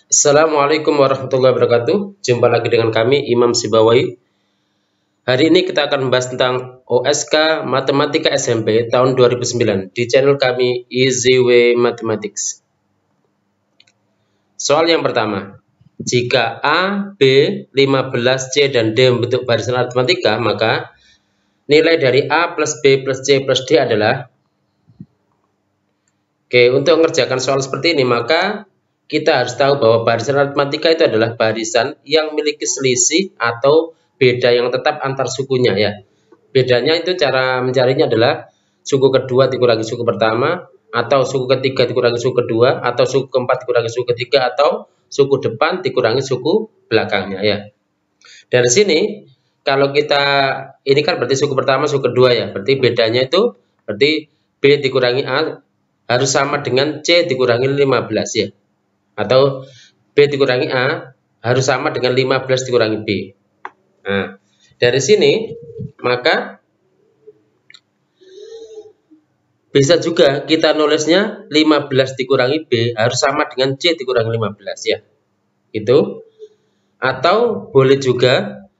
Assalamualaikum warahmatullahi wabarakatuh. Jumpa lagi dengan kami, Imam Sibawai. Hari ini kita akan membahas tentang OSK Matematika SMP tahun 2009 di channel kami Easy Way Mathematics. Soal yang pertama, jika A, B, 15, C, dan D membentuk barisan aritmatika, maka nilai dari A plus B plus C plus D adalah... Oke, untuk mengerjakan soal seperti ini, maka kita harus tahu bahwa barisan aritmatika itu adalah barisan yang memiliki selisih atau beda yang tetap antar sukunya ya. Bedanya itu cara mencarinya adalah suku kedua dikurangi suku pertama, atau suku ketiga dikurangi suku kedua, atau suku keempat dikurangi suku ketiga, atau suku depan dikurangi suku belakangnya ya. Dari sini kalau kita ini kan berarti suku pertama suku kedua ya. Berarti bedanya itu berarti B dikurangi A harus sama dengan C dikurangi 15 ya. Atau B dikurangi A harus sama dengan 15 dikurangi B. Nah, dari sini maka bisa juga kita nulisnya 15 dikurangi B harus sama dengan C dikurangi 15 ya. Itu. Atau boleh juga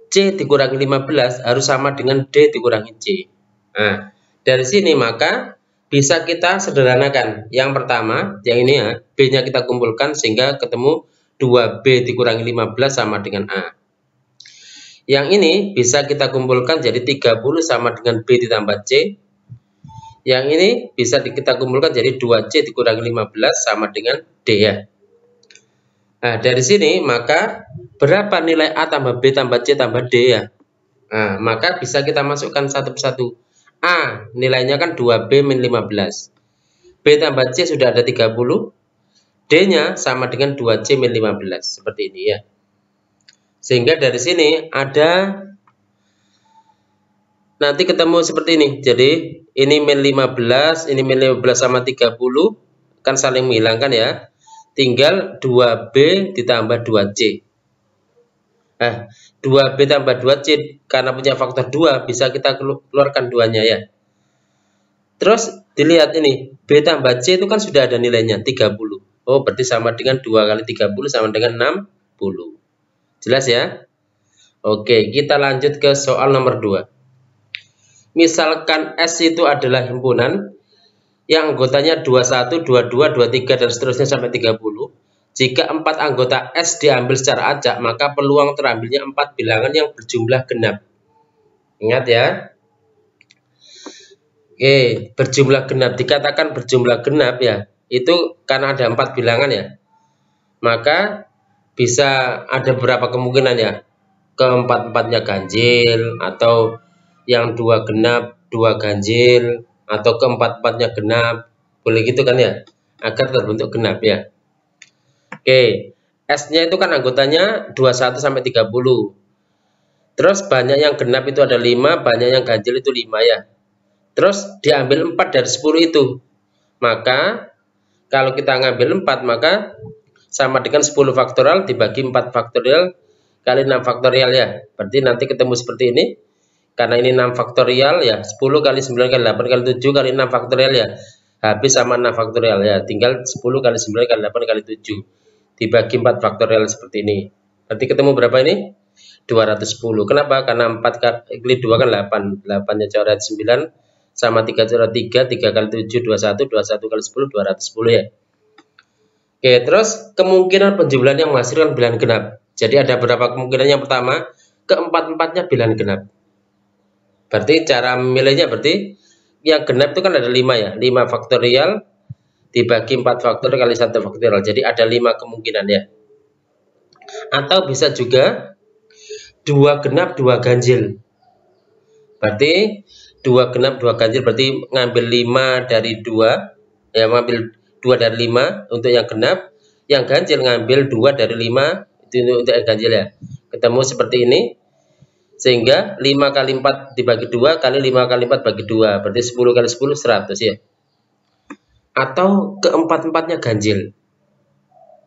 C dikurangi 15 harus sama dengan D dikurangi C. Nah, dari sini maka bisa kita sederhanakan. Yang pertama, yang ini ya, B-nya kita kumpulkan sehingga ketemu 2B dikurangi 15 sama dengan A. Yang ini bisa kita kumpulkan jadi 30 sama dengan B ditambah C. Yang ini bisa kita kumpulkan jadi 2C dikurangi 15 sama dengan D ya. Nah, dari sini maka berapa nilai A tambah B tambah C tambah D ya. Nah, maka bisa kita masukkan satu persatu. A nilainya kan 2B min 15. B tambah C sudah ada 30. D-nya sama dengan 2C min 15. Seperti ini ya. Sehingga dari sini ada nanti ketemu seperti ini. Jadi ini min 15, ini min 15 sama 30 kan saling menghilangkan ya. Tinggal 2B ditambah 2C. Nah, 2B tambah 2C karena punya faktor 2 bisa kita keluarkan duanya ya. Terus dilihat ini, B tambah C itu kan sudah ada nilainya 30. Oh, berarti sama dengan 2 kali 30 sama dengan 60. Jelas ya? Oke, kita lanjut ke soal nomor 2. Misalkan S itu adalah himpunan yang anggotanya 21, 22, 23 dan seterusnya sampai 30. Jika 4 anggota S diambil secara acak, maka peluang terambilnya 4 bilangan yang berjumlah genap. Ingat ya. Oke, berjumlah genap. Dikatakan berjumlah genap ya, itu karena ada 4 bilangan ya. Maka bisa ada beberapa kemungkinan ya. Keempat-empatnya ganjil, atau yang 2 genap, 2 ganjil, atau keempat-empatnya genap. Boleh gitu kan ya, agar terbentuk genap ya. Oke, S-nya itu kan anggotanya 21 sampai 30. Terus banyak yang genap itu ada 5, banyak yang ganjil itu 5 ya. Terus diambil 4 dari 10 itu. Maka kalau kita ngambil 4 maka sama dengan 10 faktorial dibagi 4 faktorial kali 6 faktorial ya. Berarti nanti ketemu seperti ini. Karena ini 6 faktorial ya, 10 kali 9 kali 8 kali 7 kali 6 faktorial ya. Habis sama 6 faktorial ya. Tinggal 10 kali 9 kali 8 kali 7. Dibagi 4 faktorial seperti ini. Nanti ketemu berapa ini? 210. Kenapa? Karena 4 kali 2 kan 8. 8-nya coret 9 sama 3 coret 3. 3 kali 7 21. 21 kali 10 210 ya. Oke, terus kemungkinan penjumlahan yang menghasilkan bilangan genap. Jadi ada berapa kemungkinan? Yang pertama, keempat-empatnya bilangan genap. Berarti cara memilihnya berarti yang genap itu kan ada 5 ya. 5 faktorial dibagi 4 faktorial kali 1 faktorial. Jadi ada 5 kemungkinan ya. Atau bisa juga 2 genap 2 ganjil. Berarti 2 genap 2 ganjil berarti ngambil 5 dari 2. Ya, ngambil 2 dari 5 untuk yang genap. Yang ganjil ngambil 2 dari 5 itu untuk yang ganjil ya. Ketemu seperti ini. Sehingga 5 kali 4 dibagi 2 kali 5 kali 4 bagi 2. Berarti 10 kali 10 100 ya. Atau keempat-empatnya ganjil.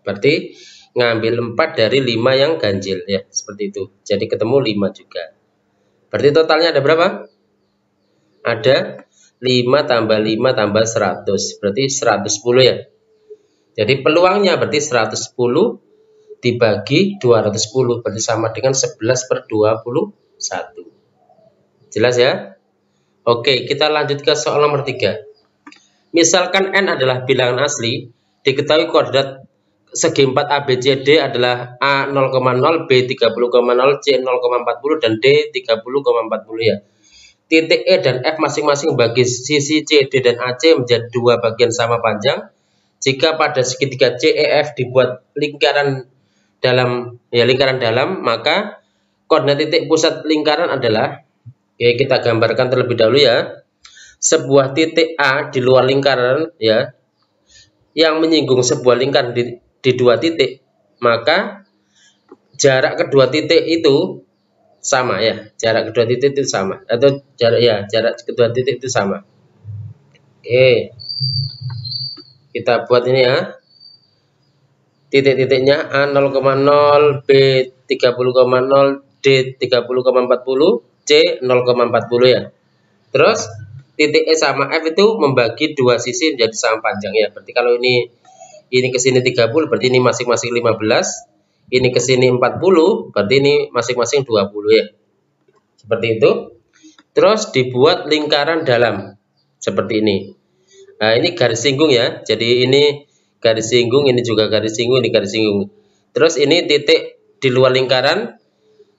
Berarti ngambil 4 dari 5 yang ganjil ya, seperti itu. Jadi ketemu 5 juga. Berarti totalnya ada berapa? Ada 5 tambah 5 tambah 100. Berarti 110 ya. Jadi peluangnya berarti 110 dibagi 210 berarti sama dengan 11/21. Jelas ya? Oke, kita lanjut ke soal nomor 3. Misalkan N adalah bilangan asli, diketahui koordinat segi 4 ABCD adalah A 0,0, B 30,0, C 0,40 dan D 30,40 ya. Titik E dan F masing-masing bagi sisi CD dan AC menjadi dua bagian sama panjang. Jika pada segitiga CEF dibuat lingkaran dalam, maka koordinat titik pusat lingkaran adalah, oke, kita gambarkan terlebih dahulu ya. Sebuah titik A di luar lingkaran ya, yang menyinggung sebuah lingkaran di dua titik, maka jarak kedua titik itu sama ya, jarak kedua titik itu sama, atau jarak kedua titik itu sama. Oke, kita buat ini ya, titik-titiknya A 0,0, B 30,0, D 30,40, C 0,40 ya. Terus titik E sama F itu membagi dua sisi menjadi sama panjang ya. Berarti kalau ini ke sini 30, berarti ini masing-masing 15. Ini ke sini 40, berarti ini masing-masing 20 ya. Seperti itu. Terus dibuat lingkaran dalam seperti ini. Nah, ini garis singgung ya. Jadi ini garis singgung, ini juga garis singgung, ini garis singgung. Terus ini titik di luar lingkaran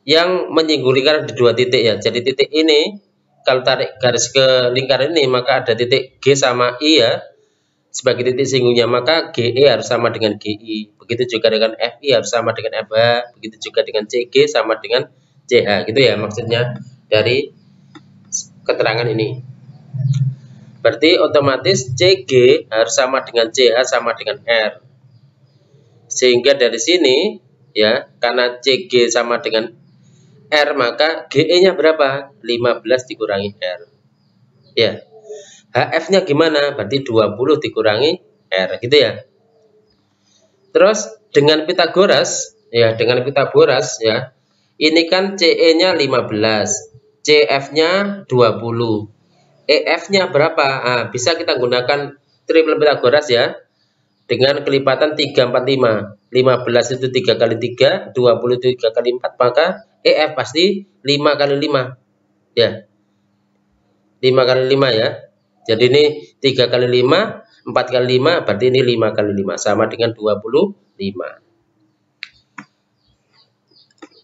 yang menyinggung lingkaran di dua titik ya. Jadi titik ini kalau tarik garis ke lingkaran ini, maka ada titik G sama I ya sebagai titik singgungnya, maka GE harus sama dengan GI. Begitu juga dengan FI harus sama dengan FH. Begitu juga dengan CG sama dengan CH. Gitu ya maksudnya dari keterangan ini. Berarti otomatis CG harus sama dengan CH sama dengan R. Sehingga dari sini ya, karena CG sama dengan R, maka GE-nya berapa? 15 dikurangi R. Ya. HF-nya gimana? Berarti 20 dikurangi R, gitu ya. Terus dengan Pitagoras ya, ini kan CE-nya 15, CF-nya 20, EF-nya berapa? Nah, bisa kita gunakan triple Pitagoras ya. Dengan kelipatan 3, 4, 5. 15 itu 3 kali 3, 20 itu 3 kali 4, maka EF pasti 5 kali 5. Ya. 5 kali 5 ya. Jadi ini 3 kali 5, 4 kali 5, berarti ini 5 kali 5, sama dengan 25.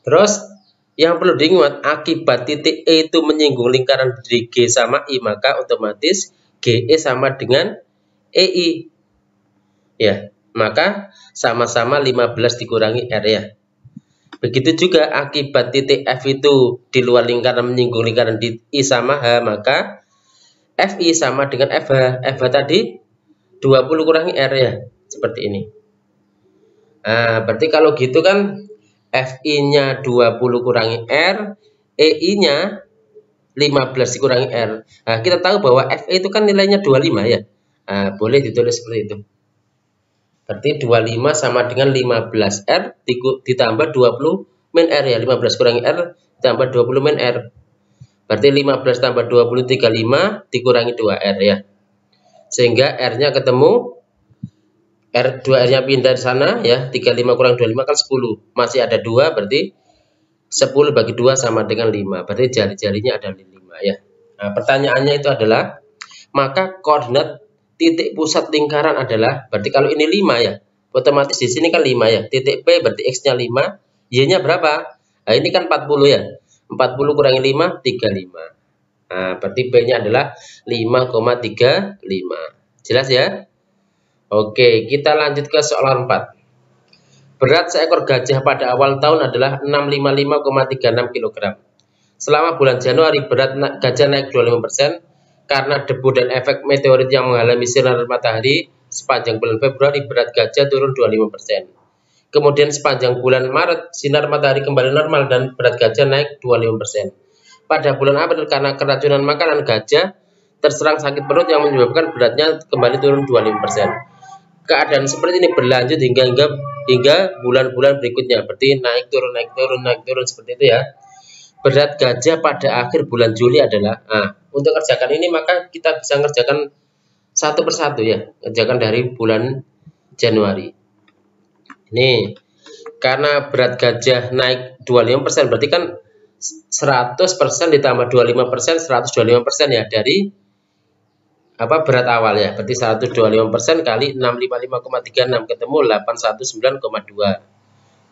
Terus, yang perlu diingat, akibat titik E itu menyinggung lingkaran di G sama I, maka otomatis GE sama dengan EI. Ya, maka sama-sama 15 dikurangi R ya. Begitu juga akibat titik F itu di luar lingkaran menyinggung lingkaran di I sama H, maka FI sama dengan FH. FH tadi 20 kurangi R ya. Seperti ini. Nah, berarti kalau gitu kan FI-nya 20 kurangi R, EI-nya 15 dikurangi R. Nah, kita tahu bahwa FE itu kan nilainya 25 ya. Nah, boleh ditulis seperti itu. Berarti 25 sama dengan 15R ditambah 20 min R ya. 15 kurangi R ditambah 20 min R. Berarti 15 tambah 20, 35 dikurangi 2R ya. Sehingga R-nya ketemu, 2R-nya pindah di sana ya. 35 kurang 25 kan 10. Masih ada 2, berarti 10 bagi 2 sama dengan 5. Berarti jari-jarinya ada 5 ya. Nah, pertanyaannya itu adalah, maka koordinat titik pusat lingkaran adalah, berarti kalau ini 5 ya, otomatis di sini kan 5 ya. Titik P berarti X-nya 5, Y-nya berapa? Nah, ini kan 40 ya. 40 kurangi 5, 35. Nah, berarti P-nya adalah 5,35. Jelas ya? Oke, kita lanjut ke soal 4. Berat seekor gajah pada awal tahun adalah 655,36 kg. Selama bulan Januari, berat gajah naik 25% karena debu dan efek meteorit yang mengalami sinar matahari. Sepanjang bulan Februari, berat gajah turun 25%. Kemudian sepanjang bulan Maret, sinar matahari kembali normal dan berat gajah naik 25%. Pada bulan April, karena keracunan makanan, gajah terserang sakit perut yang menyebabkan beratnya kembali turun 25%. Keadaan seperti ini berlanjut hingga bulan-bulan berikutnya. Berarti naik turun seperti itu ya. Berat gajah pada akhir bulan Juli adalah, untuk kerjakan ini maka kita bisa kerjakan satu persatu ya. Kerjakan dari bulan Januari. Ini karena berat gajah naik 25%, berarti kan 100% ditambah 25%, 125% ya dari berat awal ya. Berarti 125% kali 655,36 ketemu 819,2.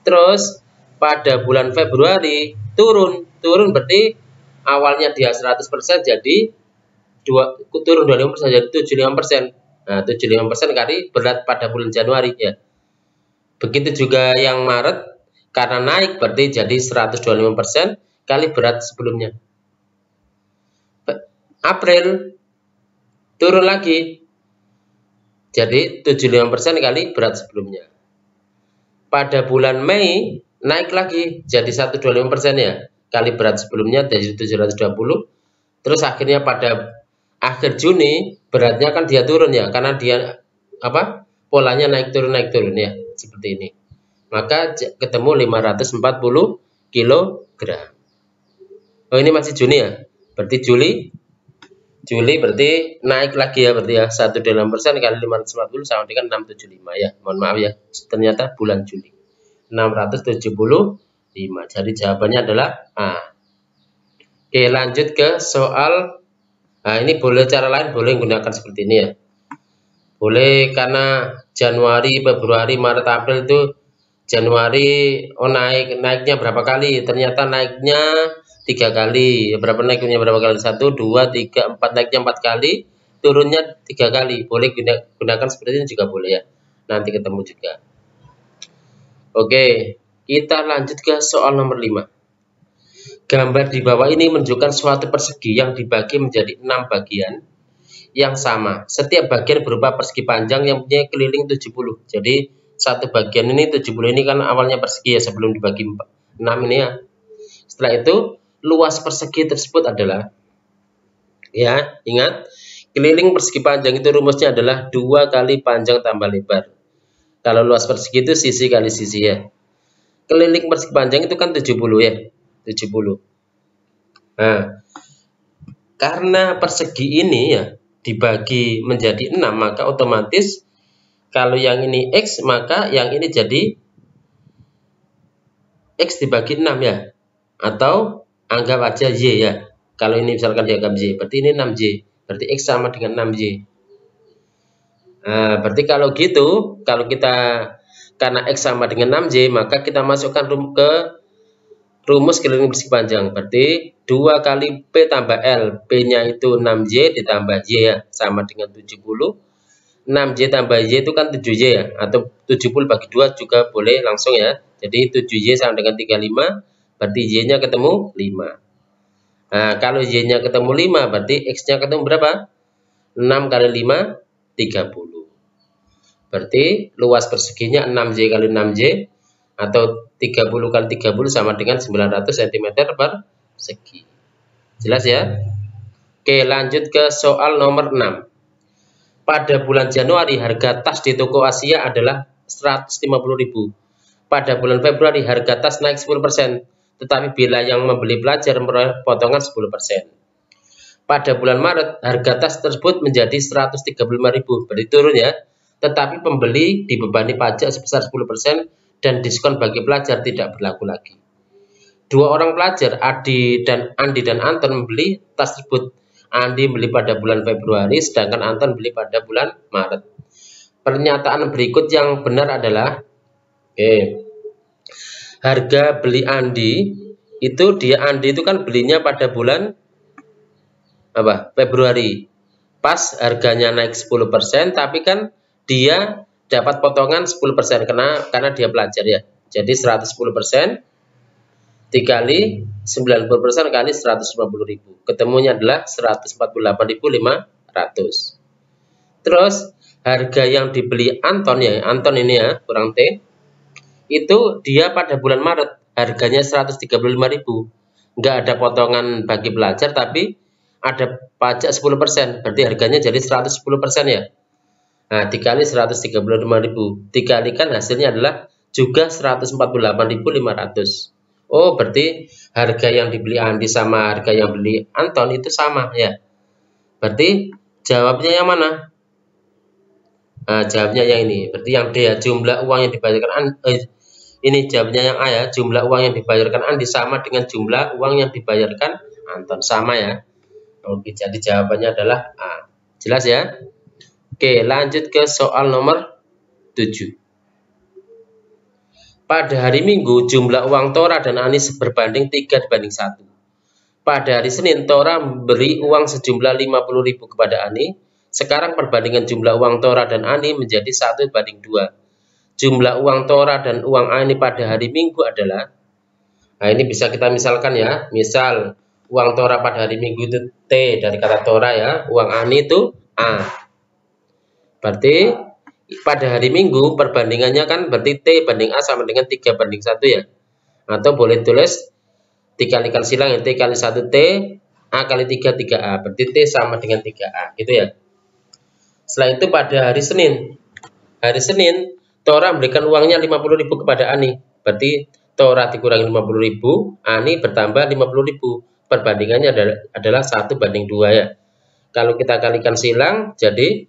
Terus pada bulan Februari turun berarti awalnya dia 100% jadi turun 25% jadi 75%. Nah, 75% kali berat pada bulan Januari ya. Begitu juga yang Maret karena naik berarti jadi 125% kali berat sebelumnya. April turun lagi jadi 75% kali berat sebelumnya. Pada bulan Mei naik lagi jadi 125% ya kali berat sebelumnya dari 720. Terus akhirnya pada akhir Juni beratnya kan dia turun ya karena dia polanya naik turun ya seperti ini. Maka ketemu 540 kg. Oh ini masih Juni ya. Berarti Juli berarti naik lagi ya, berarti ya 1,8% kali 540 sama dengan 675 ya. Mohon maaf ya, ternyata bulan Juli 675. Jadi jawabannya adalah A. Oke, lanjut ke soal. Nah, ini boleh cara lain, boleh menggunakan seperti ini ya. Boleh karena Januari, Februari, Maret, April itu Januari naiknya berapa kali? Ternyata naiknya 3 kali. Berapa naiknya berapa kali? 1, 2, 3, 4, naiknya 4 kali, turunnya 3 kali. Boleh gunakan seperti ini juga boleh ya. Nanti ketemu juga. Oke, kita lanjut ke soal nomor 5. Gambar di bawah ini menunjukkan suatu persegi yang dibagi menjadi 6 bagian yang sama. Setiap bagian berupa persegi panjang yang punya keliling 70. Jadi satu bagian ini 70 ini kan awalnya persegi ya sebelum dibagi 6 ini ya. Setelah itu luas persegi tersebut adalah, ya ingat, keliling persegi panjang itu rumusnya adalah 2 kali panjang tambah lebar. Kalau luas persegi itu sisi kali sisi ya. Keliling persegi panjang itu kan 70 ya, 70. Nah, karena persegi ini ya dibagi menjadi 6, maka otomatis kalau yang ini X maka yang ini jadi X dibagi 6 ya. Atau anggap aja Y ya. Kalau ini misalkan dianggap Y, berarti ini 6Y. Berarti X sama dengan 6Y. Nah, berarti kalau gitu, kalau kita karena X sama dengan 6Y, maka kita masukkan ke rumus keliling persegi panjang. Berarti 2 kali P tambah L. P-nya itu 6Y ditambah Y ya, sama dengan 70. 6Y tambah Y itu kan 7Y ya. Atau 70 bagi 2 juga boleh langsung ya. Jadi 7Y sama dengan 35. Berarti Y-nya ketemu 5. Nah, kalau Y-nya ketemu 5, berarti X-nya ketemu berapa? 6 kali 5, 30. Berarti luas perseginya 6Y kali 6Y, atau 30 kali 30 sama dengan 900 cm persegi. Jelas ya? Oke, lanjut ke soal nomor 6. Pada bulan Januari, harga tas di toko Asia adalah 150.000. Pada bulan Februari, harga tas naik 10%. Tetapi bila yang membeli pelajar memperoleh potongan 10%. Pada bulan Maret, harga tas tersebut menjadi 135.000, berarti turun ya. Tetapi pembeli dibebani pajak sebesar 10% dan diskon bagi pelajar tidak berlaku lagi. 2 orang pelajar, Andi dan Anton membeli tas tersebut. Andi beli pada bulan Februari, sedangkan Anton beli pada bulan Maret. Pernyataan berikut yang benar adalah, harga beli Andi itu kan belinya pada bulan Februari. Pas harganya naik 10%, tapi kan dia dapat potongan 10% karena dia pelajar ya. Jadi 110% dikali 90% kali 150.000. Ketemunya adalah 148.500. Terus harga yang dibeli Anton ya, Anton ini ya, kurang T. Itu dia pada bulan Maret harganya 135.000. Nggak ada potongan bagi pelajar tapi ada pajak 10%. Berarti harganya jadi 110% ya. Nah, dikali 135.000. Dikalikan hasilnya adalah juga 148.500. Oh, berarti harga yang dibeli Andi sama harga yang beli Anton itu sama ya. Berarti jawabnya yang mana? Nah, jawabnya yang ini. Berarti yang D ya, jumlah uang yang dibayarkan ini jawabnya yang A ya, jumlah uang yang dibayarkan Andi sama dengan jumlah uang yang dibayarkan Anton, sama ya. Oke, jadi jawabannya adalah A. Jelas ya? Oke, lanjut ke soal nomor 7. Pada hari Minggu, jumlah uang Tora dan Ani berbanding 3:1. Pada hari Senin, Tora memberi uang sejumlah 50.000 kepada Ani. Sekarang perbandingan jumlah uang Tora dan Ani menjadi 1:2. Jumlah uang Tora dan uang Ani pada hari Minggu adalah, nah ini bisa kita misalkan ya, misal uang Tora pada hari Minggu itu T dari kata Tora ya, uang Ani itu A. Berarti pada hari Minggu perbandingannya kan berarti T banding A sama dengan 3:1 ya. Atau boleh tulis dikalikan silang ya, T kali 1 T, A kali 3 3A. Berarti T sama dengan 3A gitu ya. Setelah itu pada hari Senin. Hari Senin Tora memberikan uangnya 50.000 kepada Ani. Berarti Tora dikurangi 50.000, Ani bertambah 50.000. Perbandingannya adalah 1:2 ya. Kalau kita kalikan silang jadi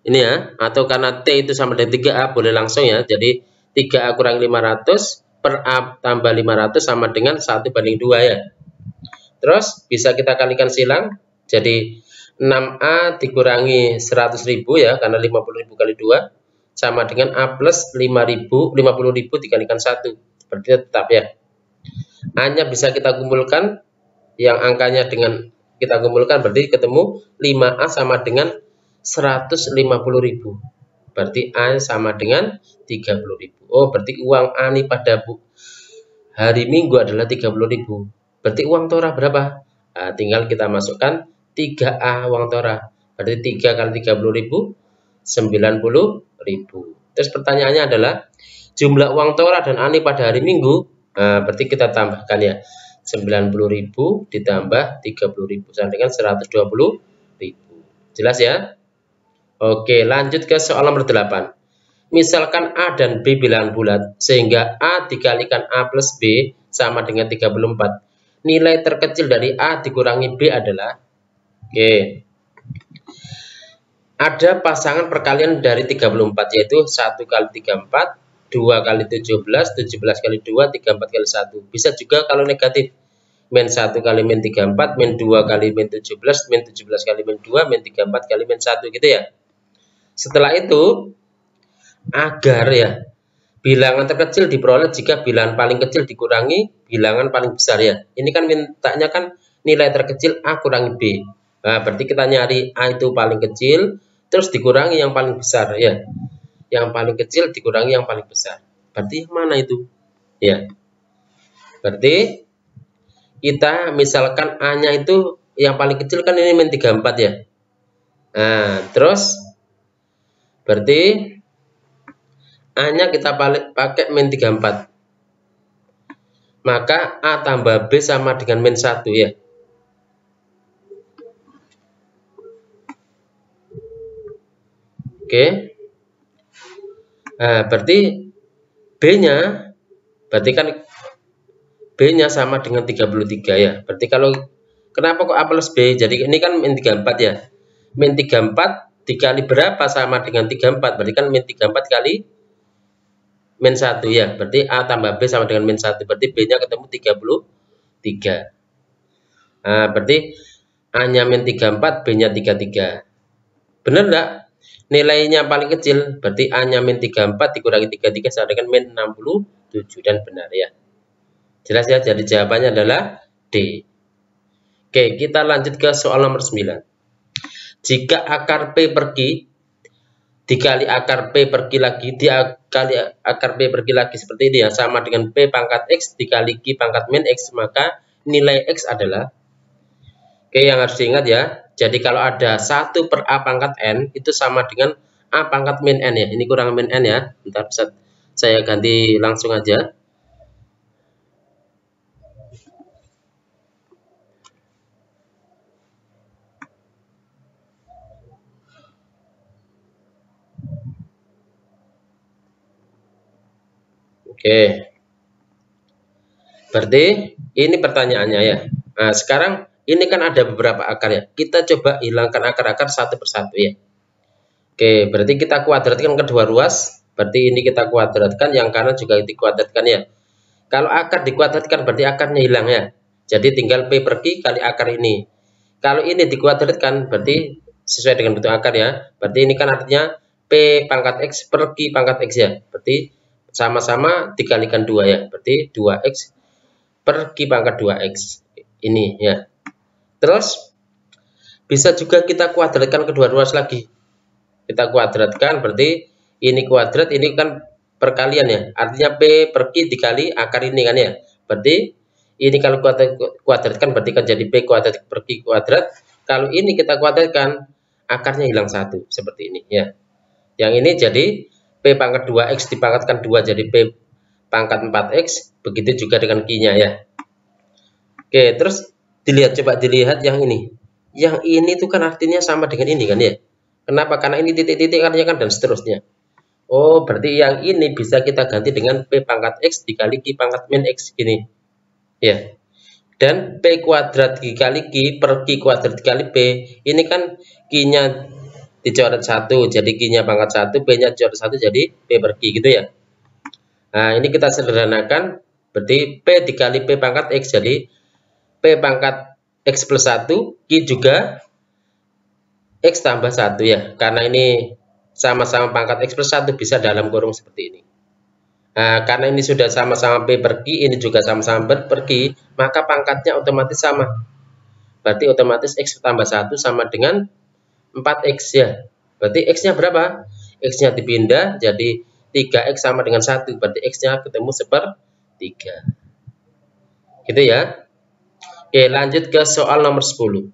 ini ya, atau karena T itu sama dengan 3A, boleh langsung ya. Jadi 3A kurang 500 per A tambah 500 sama dengan 1:2 ya. Terus bisa kita kalikan silang, jadi 6A dikurangi 100.000 ya, karena 50.000 kali 2 sama dengan A plus 50.000 dikalikan 1. Berarti tetap ya. A-nya bisa kita kumpulkan, yang angkanya dengan kita kumpulkan berarti ketemu 5A sama dengan 150.000. Berarti A sama dengan 30.000. Oh, berarti uang Ani pada hari Minggu adalah 30.000. Berarti uang Tora berapa? Nah, tinggal kita masukkan 3A uang Tora. Berarti 3 kali 30.000, 90.000. Terus pertanyaannya adalah jumlah uang Tora dan Ani pada hari Minggu. Nah, berarti kita tambahkan ya. 90.000 ditambah 30.000 sama dengan 120.000. Jelas ya? Oke, lanjut ke soal nomor 8. Misalkan A dan B bilangan bulat, sehingga A dikalikan A plus B sama dengan 34. Nilai terkecil dari A dikurangi B adalah, oke, ada pasangan perkalian dari 34, yaitu 1 kali 34, 2 kali 17, 17 kali 2, 34 kali 1. Bisa juga kalau negatif, min 1 kali min 34, min 2 kali min 17, min 17 kali min 2, min 34 kali min 1 gitu ya. Setelah itu, agar ya bilangan terkecil diperoleh jika bilangan paling kecil dikurangi bilangan paling besar ya. Ini kan mintanya kan nilai terkecil A kurangi B. Nah, berarti kita nyari A itu paling kecil, terus dikurangi yang paling besar ya. Yang paling kecil dikurangi yang paling besar. Berarti yang mana itu? Ya. Berarti kita misalkan A-nya itu yang paling kecil kan ini min 34 ya. Nah, terus berarti A-nya kita pakai min 34. Maka A tambah B sama dengan min 1 ya. Oke. Nah, berarti B-nya berarti kan B-nya sama dengan 33 ya. Berarti kalau kenapa kok A plus B? Jadi ini kan min 34 ya. Min 34 dikali berapa sama dengan 34? Berarti kan min 34 kali min 1 ya. Berarti A tambah B sama dengan min 1. Berarti B-nya ketemu 33. Nah, berarti A-nya min 34, B-nya 33. Benar enggak? Nilainya paling kecil, berarti A-nya min 34 dikurangi 33 sama dengan min 67. Dan benar ya. Jelas ya, jadi jawabannya adalah D. Oke, kita lanjut ke soal nomor 9. Jika akar P pergi, dikali akar P pergi lagi, dikali akar P pergi lagi seperti ini ya, sama dengan P pangkat X dikali Q pangkat min X, maka nilai X adalah, oke, yang harus diingat ya, jadi kalau ada 1 per A pangkat N, itu sama dengan A pangkat min N ya, ini kurang min N ya, bentar saya ganti langsung aja. Oke, berarti ini pertanyaannya ya. Nah, sekarang ini kan ada beberapa akar ya. Kita coba hilangkan akar-akar satu persatu ya. Oke, berarti kita kuadratkan kedua ruas. Berarti ini kita kuadratkan, yang kanan juga dikuadratkan ya. Kalau akar dikuadratkan berarti akarnya hilang ya. Jadi tinggal P per Q kali akar ini. Kalau ini dikuadratkan berarti sesuai dengan bentuk akar ya. Berarti ini kan artinya P pangkat X per Q pangkat X ya. Berarti sama-sama dikalikan 2 ya. Berarti 2X per Q pangkat 2X. Ini ya. Terus bisa juga kita kuadratkan kedua ruas lagi. Kita kuadratkan berarti ini kuadrat, ini kan perkalian ya. Artinya P per Q dikali akar ini kan ya. Berarti ini kalau kuadratkan berarti kan jadi P kuadrat per Q kuadrat. Kalau ini kita kuadratkan, akarnya hilang 1 seperti ini ya. Yang ini jadi P pangkat 2X dipangkatkan 2 jadi P pangkat 4X. Begitu juga dengan Q-nya ya. Oke, terus coba dilihat yang ini. Yang ini tuh kan artinya sama dengan ini kan ya. Kenapa? Karena ini titik-titik artinya kan dan seterusnya. Oh, berarti yang ini bisa kita ganti dengan P pangkat X dikali Q pangkat min X gini. Ya. Dan P kuadrat dikali Q per Q kuadrat dikali P. Ini kan Q-nya dicoret 1, jadi Q-nya pangkat 1, P-nya dicoret 1, jadi P per Q gitu ya. Nah, ini kita sederhanakan. Berarti P dikali P pangkat X, jadi P pangkat X plus 1, Q juga X tambah 1 ya. Karena ini sama-sama pangkat X plus 1 bisa dalam kurung seperti ini. Nah, karena ini sudah sama-sama P per Q, ini juga sama-sama per Q, maka pangkatnya otomatis sama. Berarti otomatis X tambah 1 sama dengan 4X ya. Berarti X-nya berapa? X-nya dipindah jadi 3X sama dengan 1. Berarti X-nya ketemu 1/3. Gitu ya. Oke, lanjut ke soal nomor 10.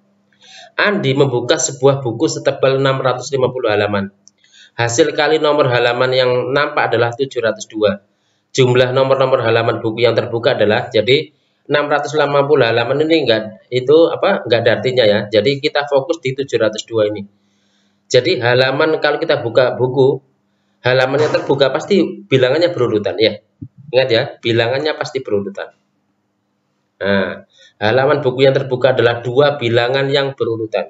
Andi membuka sebuah buku setebal 650 halaman. Hasil kali nomor halaman yang nampak adalah 702. Jumlah nomor-nomor halaman buku yang terbuka adalah, jadi 650 halaman ini enggak ada artinya ya. Jadi kita fokus di 702 ini. Jadi halaman kalau kita buka buku, halaman yang terbuka pasti bilangannya berurutan ya. Ingat ya, bilangannya pasti berurutan. Nah, halaman buku yang terbuka adalah 2 bilangan yang berurutan.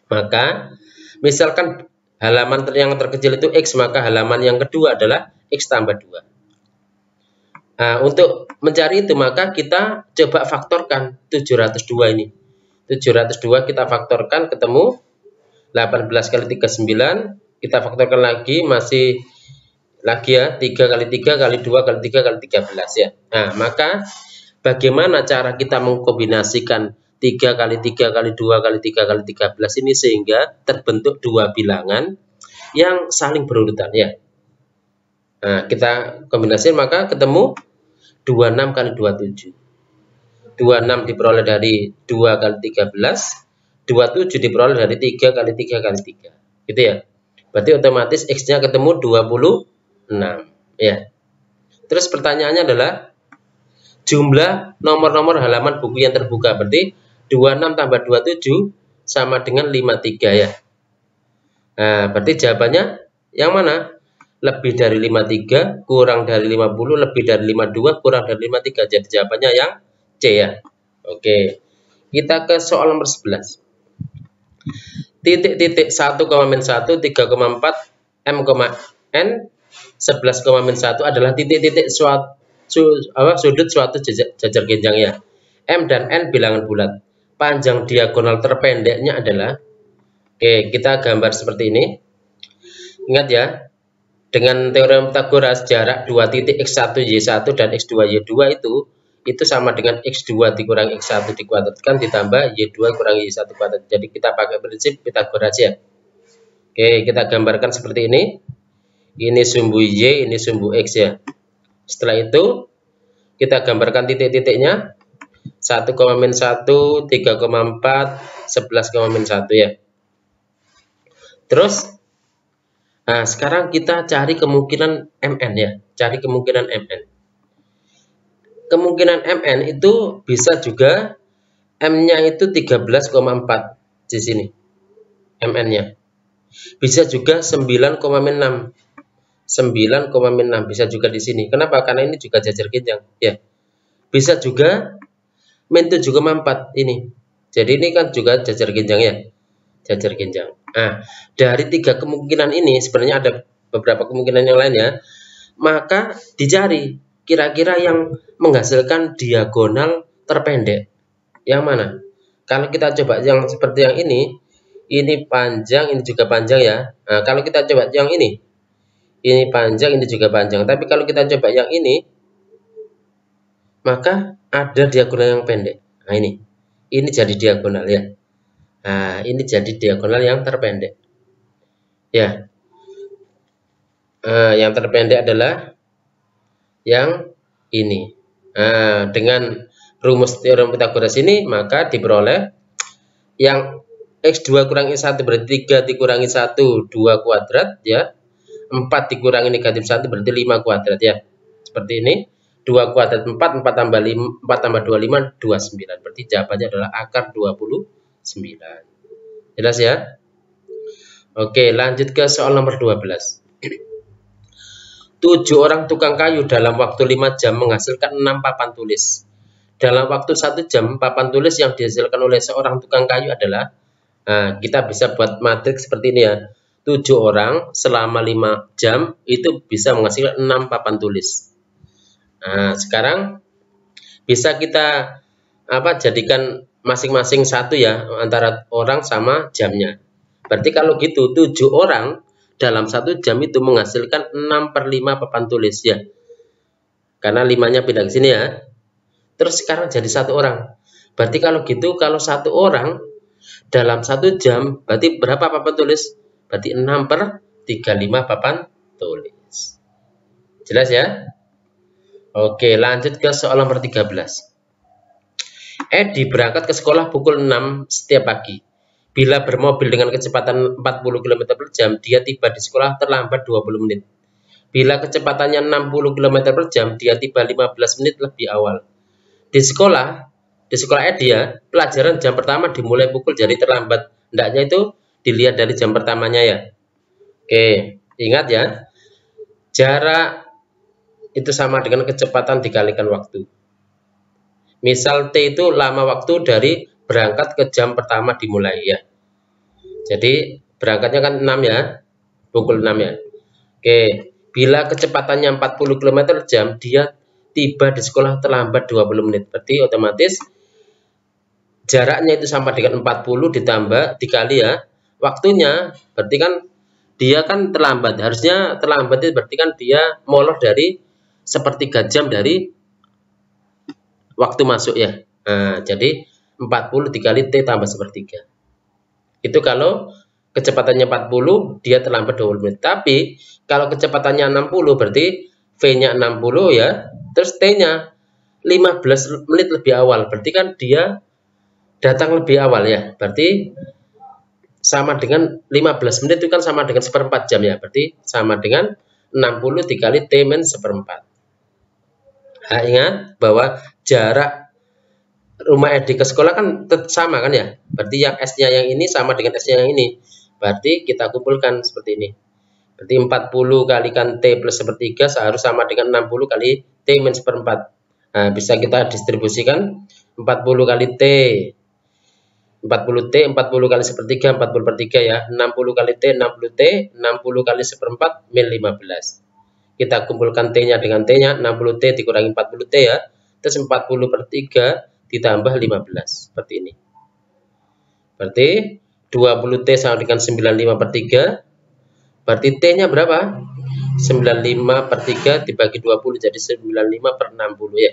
Maka, misalkan halaman yang terkecil itu X, maka halaman yang kedua adalah X tambah 2. Nah, untuk mencari itu maka kita coba faktorkan 702 ini. 702 kita faktorkan ketemu 18 kali 3 9. Kita faktorkan lagi masih lagi ya, 3 kali 3 kali 2 kali 3 kali 13 ya. Nah, maka bagaimana cara kita mengkombinasikan 3 kali 3 kali 2 kali 3 kali 13 ini sehingga terbentuk 2 bilangan yang saling berurutan ya. Nah, kita kombinasikan maka ketemu 26 kali 27. 26 diperoleh dari 2 kali 13, 27 diperoleh dari 3 kali 3 kali 3. Gitu ya. Berarti otomatis X-nya ketemu 26 ya. Terus pertanyaannya adalah jumlah nomor-nomor halaman buku yang terbuka. Berarti 26 tambah 27 sama dengan 53 ya. Nah, berarti jawabannya yang mana? Lebih dari 53, kurang dari 50, lebih dari 52, kurang dari 53. Jadi jawabannya yang C ya. Oke. Kita ke soal nomor 11. Titik-titik 1, min 1, 3,4, M, N, 11, min 1 adalah titik-titik sudut suatu jajar genjang ya. M dan N bilangan bulat. Panjang diagonal terpendeknya adalah, oke, kita gambar seperti ini. Ingat ya, dengan teorem Pythagoras jarak 2 titik X1 Y1 dan X2 Y2 itu sama dengan X2 dikurangi X1 dikuadratkan ditambah Y2 kurangi Y1 kuadrat. Jadi kita pakai prinsip Pythagoras ya. Oke, kita gambarkan seperti ini. Ini sumbu Y, ini sumbu X ya. Setelah itu kita gambarkan titik-titiknya. 1, min 1, 3,4, 11, min 1 ya. Terus, nah sekarang kita cari kemungkinan MN ya. Cari kemungkinan MN. Kemungkinan MN itu bisa juga M-nya itu 13,4 di sini. MN-nya. Bisa juga 9,6. 9,6 bisa juga di sini. Kenapa? Karena ini juga jajar genjang ya. Bisa juga min 7,4 ini. Jadi ini kan juga jajar genjang ya. jajar genjang. Nah, dari 3 kemungkinan ini sebenarnya ada beberapa kemungkinan yang lain ya. Maka dicari kira-kira yang menghasilkan diagonal terpendek. Yang mana? Kalau kita coba yang seperti yang ini panjang, ini juga panjang ya. Nah, kalau kita coba yang ini panjang, ini juga panjang. Tapi kalau kita coba yang ini, maka ada diagonal yang pendek. Nah, ini jadi diagonal ya. Nah, ini jadi diagonal yang terpendek. Ya. Yang terpendek adalah yang ini. Nah, dengan rumus teorem Pythagoras ini, maka diperoleh yang X2 kurangi 1 berarti 3 dikurangi 1, 2 kuadrat ya. 4 dikurangi negatif 1 berarti 5 kuadrat ya. Seperti ini. 2 kuadrat 4, 4 tambah 5, 4 tambah 25, 29. Berarti jawabannya adalah akar 29. Jelas ya? Oke, lanjut ke soal nomor 12. 7 orang tukang kayu dalam waktu 5 jam menghasilkan 6 papan tulis. Dalam waktu 1 jam, papan tulis yang dihasilkan oleh seorang tukang kayu adalah, kita bisa buat matriks seperti ini ya. 7 orang selama 5 jam itu bisa menghasilkan 6 papan tulis. Nah, sekarang bisa kita jadikan masing-masing satu ya, antara orang sama jamnya. Berarti kalau gitu 7 orang dalam 1 jam itu menghasilkan 6/5 papan tulis ya. Karena 5-nya pindah ke sini ya. Terus sekarang jadi 1 orang. Berarti kalau gitu, kalau 1 orang dalam 1 jam, berarti berapa papan tulis? Berarti 6/35 papan tulis. Jelas ya? Oke, lanjut ke soal nomor 13. Edi berangkat ke sekolah pukul 6 setiap pagi. Bila bermobil dengan kecepatan 40 km per jam, dia tiba di sekolah terlambat 20 menit. Bila kecepatannya 60 km per jam, dia tiba 15 menit lebih awal. Di sekolah Edi ya, pelajaran jam pertama dimulai pukul, jadi terlambat. Hendaknya itu dilihat dari jam pertamanya ya. Oke, ingat ya. Jarak itu sama dengan kecepatan dikalikan waktu. Misal T itu lama waktu dari berangkat ke jam pertama dimulai ya. Jadi berangkatnya kan 6 ya, pukul 6 ya. Oke, bila kecepatannya 40 km per jam, dia tiba di sekolah terlambat 20 menit. Berarti otomatis jaraknya itu sama dengan 40 ditambah dikali ya. Waktunya berarti kan dia kan terlambat. Harusnya terlambat itu berarti kan dia molor dari sepertiga jam dari waktu masuk ya. Nah, jadi 40 dikali T tambah sepertiga. Itu kalau kecepatannya 40, dia terlambat 20 menit. Tapi kalau kecepatannya 60 berarti V-nya 60 ya, terus T-nya 15 menit lebih awal. Berarti kan dia datang lebih awal ya. Berarti sama dengan 15 menit itu kan sama dengan 1/4 jam ya. Berarti sama dengan 60 dikali T min 1/4. Nah, ingat bahwa jarak rumah Edi ke sekolah kan sama kan ya. Berarti yang S-nya yang ini sama dengan S-nya yang ini. Berarti kita kumpulkan seperti ini. Berarti 40 kalikan T plus 1/3 seharus sama dengan 60 kali T min 1/4. Nah, bisa kita distribusikan 40 kali T 40 kali 1/3, 40/3 ya. 60 kali T, 60 T, 60 kali 1/4 min 15. Kita kumpulkan T-nya dengan T-nya, 60 T dikurangi 40 T ya. Terus 40/3 ditambah 15. Seperti ini. Berarti 20 T sama dengan 95/3. Berarti T-nya berapa? 95/3 dibagi 20 jadi 95/60 ya.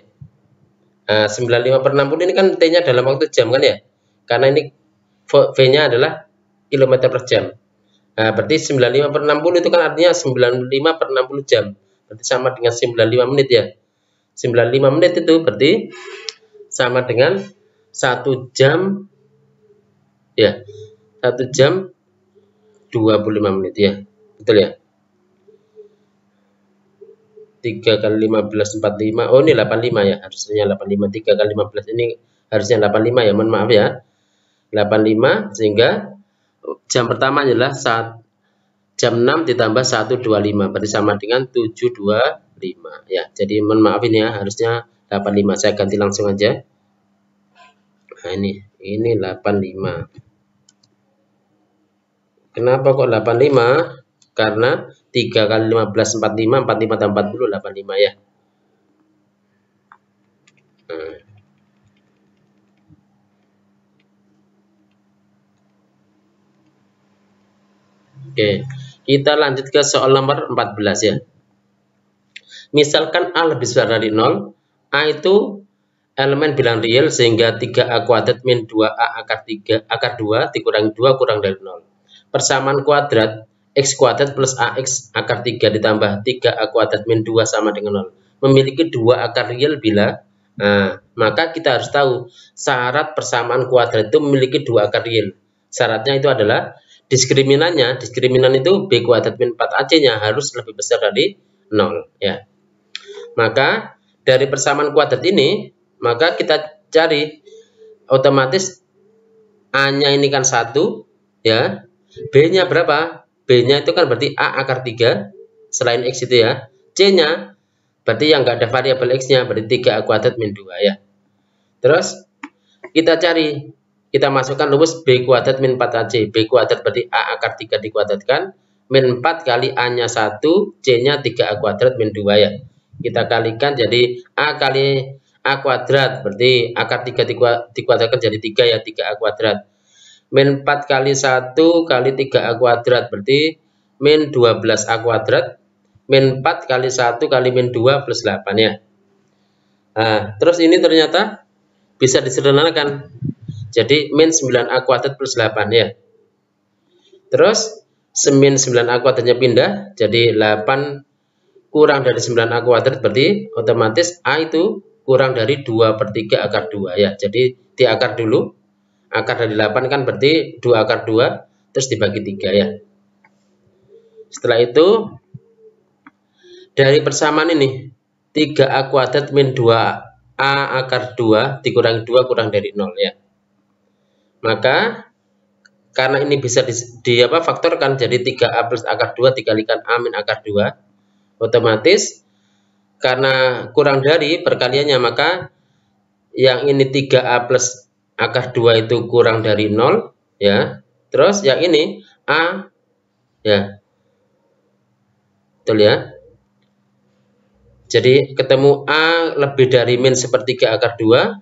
Nah, 95/60 ini kan T-nya dalam waktu jam kan ya. Karena ini V-nya adalah kilometer per jam. Nah, berarti 95/60 itu kan artinya 95/60 jam. Berarti sama dengan 95 menit ya. 95 menit itu berarti sama dengan 1 jam ya. 1 jam 25 menit ya. Betul ya? 3 kali 15 45. Oh, ini 85 ya. Harusnya 85. 3 kali 15 ini harusnya 85 ya. Mohon maaf ya. 85 sehingga jam pertama adalah jam 6 ditambah 125 berarti sama dengan 725 ya. Jadi mohon maaf ini ya, harusnya 85. Saya ganti langsung aja. Nah, ini 85. Kenapa kok 85? Karena 3 kali 15 45, 45 tambah 40 85 ya. Oke, kita lanjut ke soal nomor 14 ya. Misalkan A lebih besar dari 0, A itu elemen bilang real sehingga 3A kuadrat min 2A akar 2 dikurangi 2 kurang dari 0. Persamaan kuadrat X kuadrat plus AX akar 3 ditambah 3A kuadrat min 2 sama dengan 0. Memiliki 2 akar real bila, maka kita harus tahu syarat persamaan kuadrat itu memiliki 2 akar real. Syaratnya itu adalah diskriminan itu B kuadrat min 4AC-nya harus lebih besar dari 0 ya. Maka dari persamaan kuadrat ini, maka kita cari otomatis A-nya ini kan 1 ya. B-nya berapa? B-nya itu kan berarti A akar 3 selain X itu ya. C-nya berarti yang enggak ada variabel X-nya berarti 3A kuadrat min 2 ya. Terus kita cari, kita masukkan rumus B kuadrat min 4AC. B kuadrat berarti A akar 3 dikuadratkan min 4 kali A-nya 1, C-nya 3A kuadrat min 2 ya. Kita kalikan jadi A kali A kuadrat berarti akar 3 dikuadratkan jadi 3 ya, 3A kuadrat. Min 4 kali 1 kali 3A kuadrat berarti min 12A kuadrat. Min 4 kali 1 kali min 2 plus 8 ya. Nah, terus ini ternyata bisa disederhanakan. Jadi min 9A kuadrat plus 8 ya. Terus min 9A kuadratnya pindah jadi 8 kurang dari 9A kuadrat berarti otomatis A itu kurang dari 2/3 akar 2 ya. Jadi diakar dulu. Akar dari 8 kan berarti 2 akar 2 terus dibagi 3 ya. Setelah itu dari persamaan ini 3A kuadrat min 2A akar 2 dikurangi 2 kurang dari 0 ya. Maka karena ini bisa faktorkan jadi 3A plus akar 2 dikalikan A min akar 2. Otomatis karena kurang dari perkaliannya maka yang ini 3A plus akar 2 itu kurang dari 0 ya. Terus yang ini A ya. Betul ya. Jadi ketemu A lebih dari min 1/3 akar 2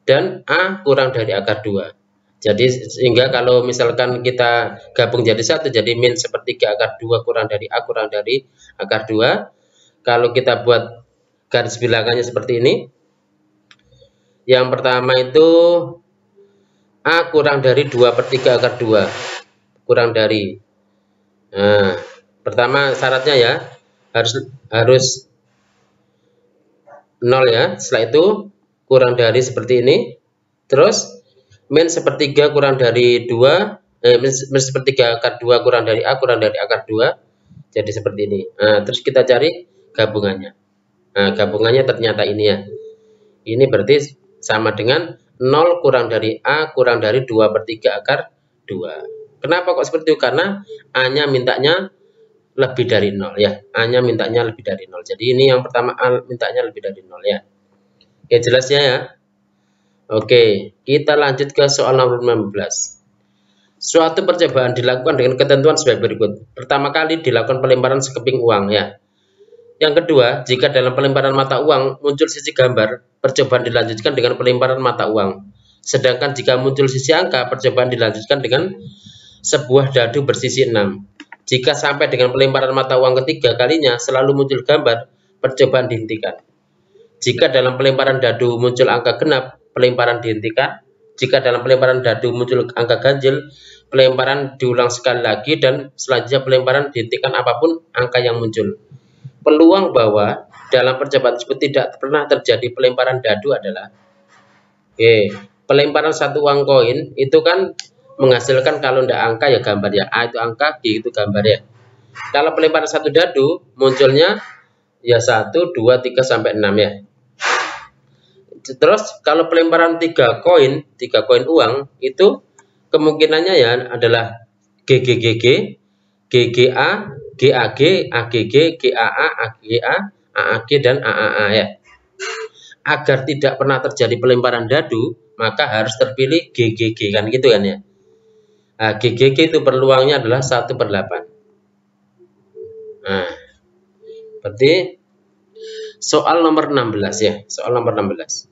dan A kurang dari akar 2. Jadi sehingga kalau misalkan kita gabung jadi satu jadi min 1/3 akar 2 kurang dari A kurang dari akar 2. Kalau kita buat garis bilangannya seperti ini. Yang pertama itu A kurang dari 2/3 akar 2. Kurang dari. Nah, pertama syaratnya ya harus 0 ya. Setelah itu kurang dari seperti ini. Terus min 1/3 kurang dari 2, min 1/3 akar 2 kurang dari A kurang dari akar 2. Jadi seperti ini. Nah, terus kita cari gabungannya. Nah, gabungannya ternyata ini ya. Ini berarti sama dengan 0 kurang dari A kurang dari 2/3 akar 2. Kenapa kok seperti itu? Karena A-nya mintanya lebih dari 0 ya. A-nya mintanya lebih dari 0. Jadi ini yang pertama A mintanya lebih dari 0 ya. Oke, jelasnya ya. Oke, kita lanjut ke soal nomor 16. Suatu percobaan dilakukan dengan ketentuan sebagai berikut. Pertama kali dilakukan pelemparan sekeping uang ya. Yang kedua, jika dalam pelemparan mata uang muncul sisi gambar, percobaan dilanjutkan dengan pelemparan mata uang. Sedangkan jika muncul sisi angka, percobaan dilanjutkan dengan sebuah dadu bersisi 6. Jika sampai dengan pelemparan mata uang ketiga kalinya selalu muncul gambar, percobaan dihentikan. Jika dalam pelemparan dadu muncul angka genap, pelemparan dihentikan. Jika dalam pelemparan dadu muncul angka ganjil, pelemparan diulang sekali lagi dan selanjutnya pelemparan dihentikan apapun angka yang muncul. Peluang bahwa dalam percobaan tersebut tidak pernah terjadi pelemparan dadu adalah pelemparan satu uang koin itu kan menghasilkan kalau tidak angka ya gambar ya. A itu angka, B itu gambar ya. Kalau pelemparan satu dadu munculnya ya 1, 2, 3 sampai 6 ya. Terus kalau pelemparan 3 koin uang itu kemungkinannya ya adalah GGGG, GGA, GAG, AGG, GAA, AGA, AAG dan AAA ya. Agar tidak pernah terjadi pelemparan dadu, maka harus terpilih GGG kan gitu kan ya. Nah, GGG itu peluangnya adalah 1/8. Nah, berarti soal nomor 16 ya, soal nomor 16.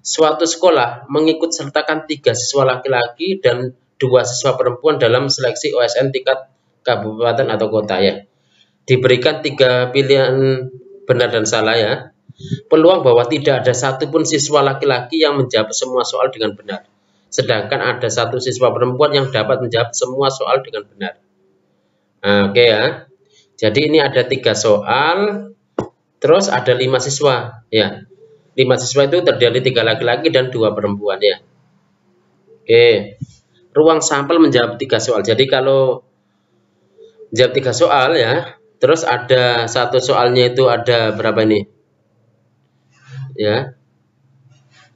Suatu sekolah mengikut sertakan 3 siswa laki-laki dan 2 siswa perempuan dalam seleksi OSN tingkat kabupaten atau kota ya. Diberikan 3 pilihan benar dan salah ya. Peluang bahwa tidak ada satupun siswa laki-laki yang menjawab semua soal dengan benar. Sedangkan ada 1 siswa perempuan yang dapat menjawab semua soal dengan benar. Nah, oke ya. Jadi ini ada 3 soal, terus ada 5 siswa ya. 5 siswa itu terdiri 3 laki-laki dan 2 perempuan ya. Oke. Ruang sampel menjawab 3 soal. Jadi kalau jawab 3 soal ya, terus ada 1 soalnya itu ada berapa ini? Ya.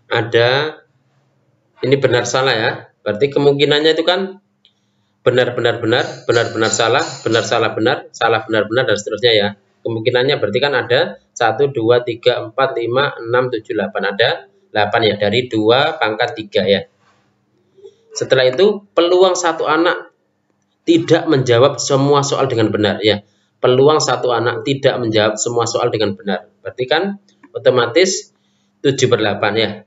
Ada ini benar salah ya. Berarti kemungkinannya itu kan benar benar benar, benar benar salah, benar salah benar, salah benar benar dan seterusnya ya. Kemungkinannya berarti kan ada 1 2 3 4 5 6 7 8. Ada 8 ya, dari 2 pangkat 3 ya. Setelah itu peluang 1 anak tidak menjawab semua soal dengan benar ya. Peluang 1 anak tidak menjawab semua soal dengan benar. Berarti kan otomatis 7/8 ya.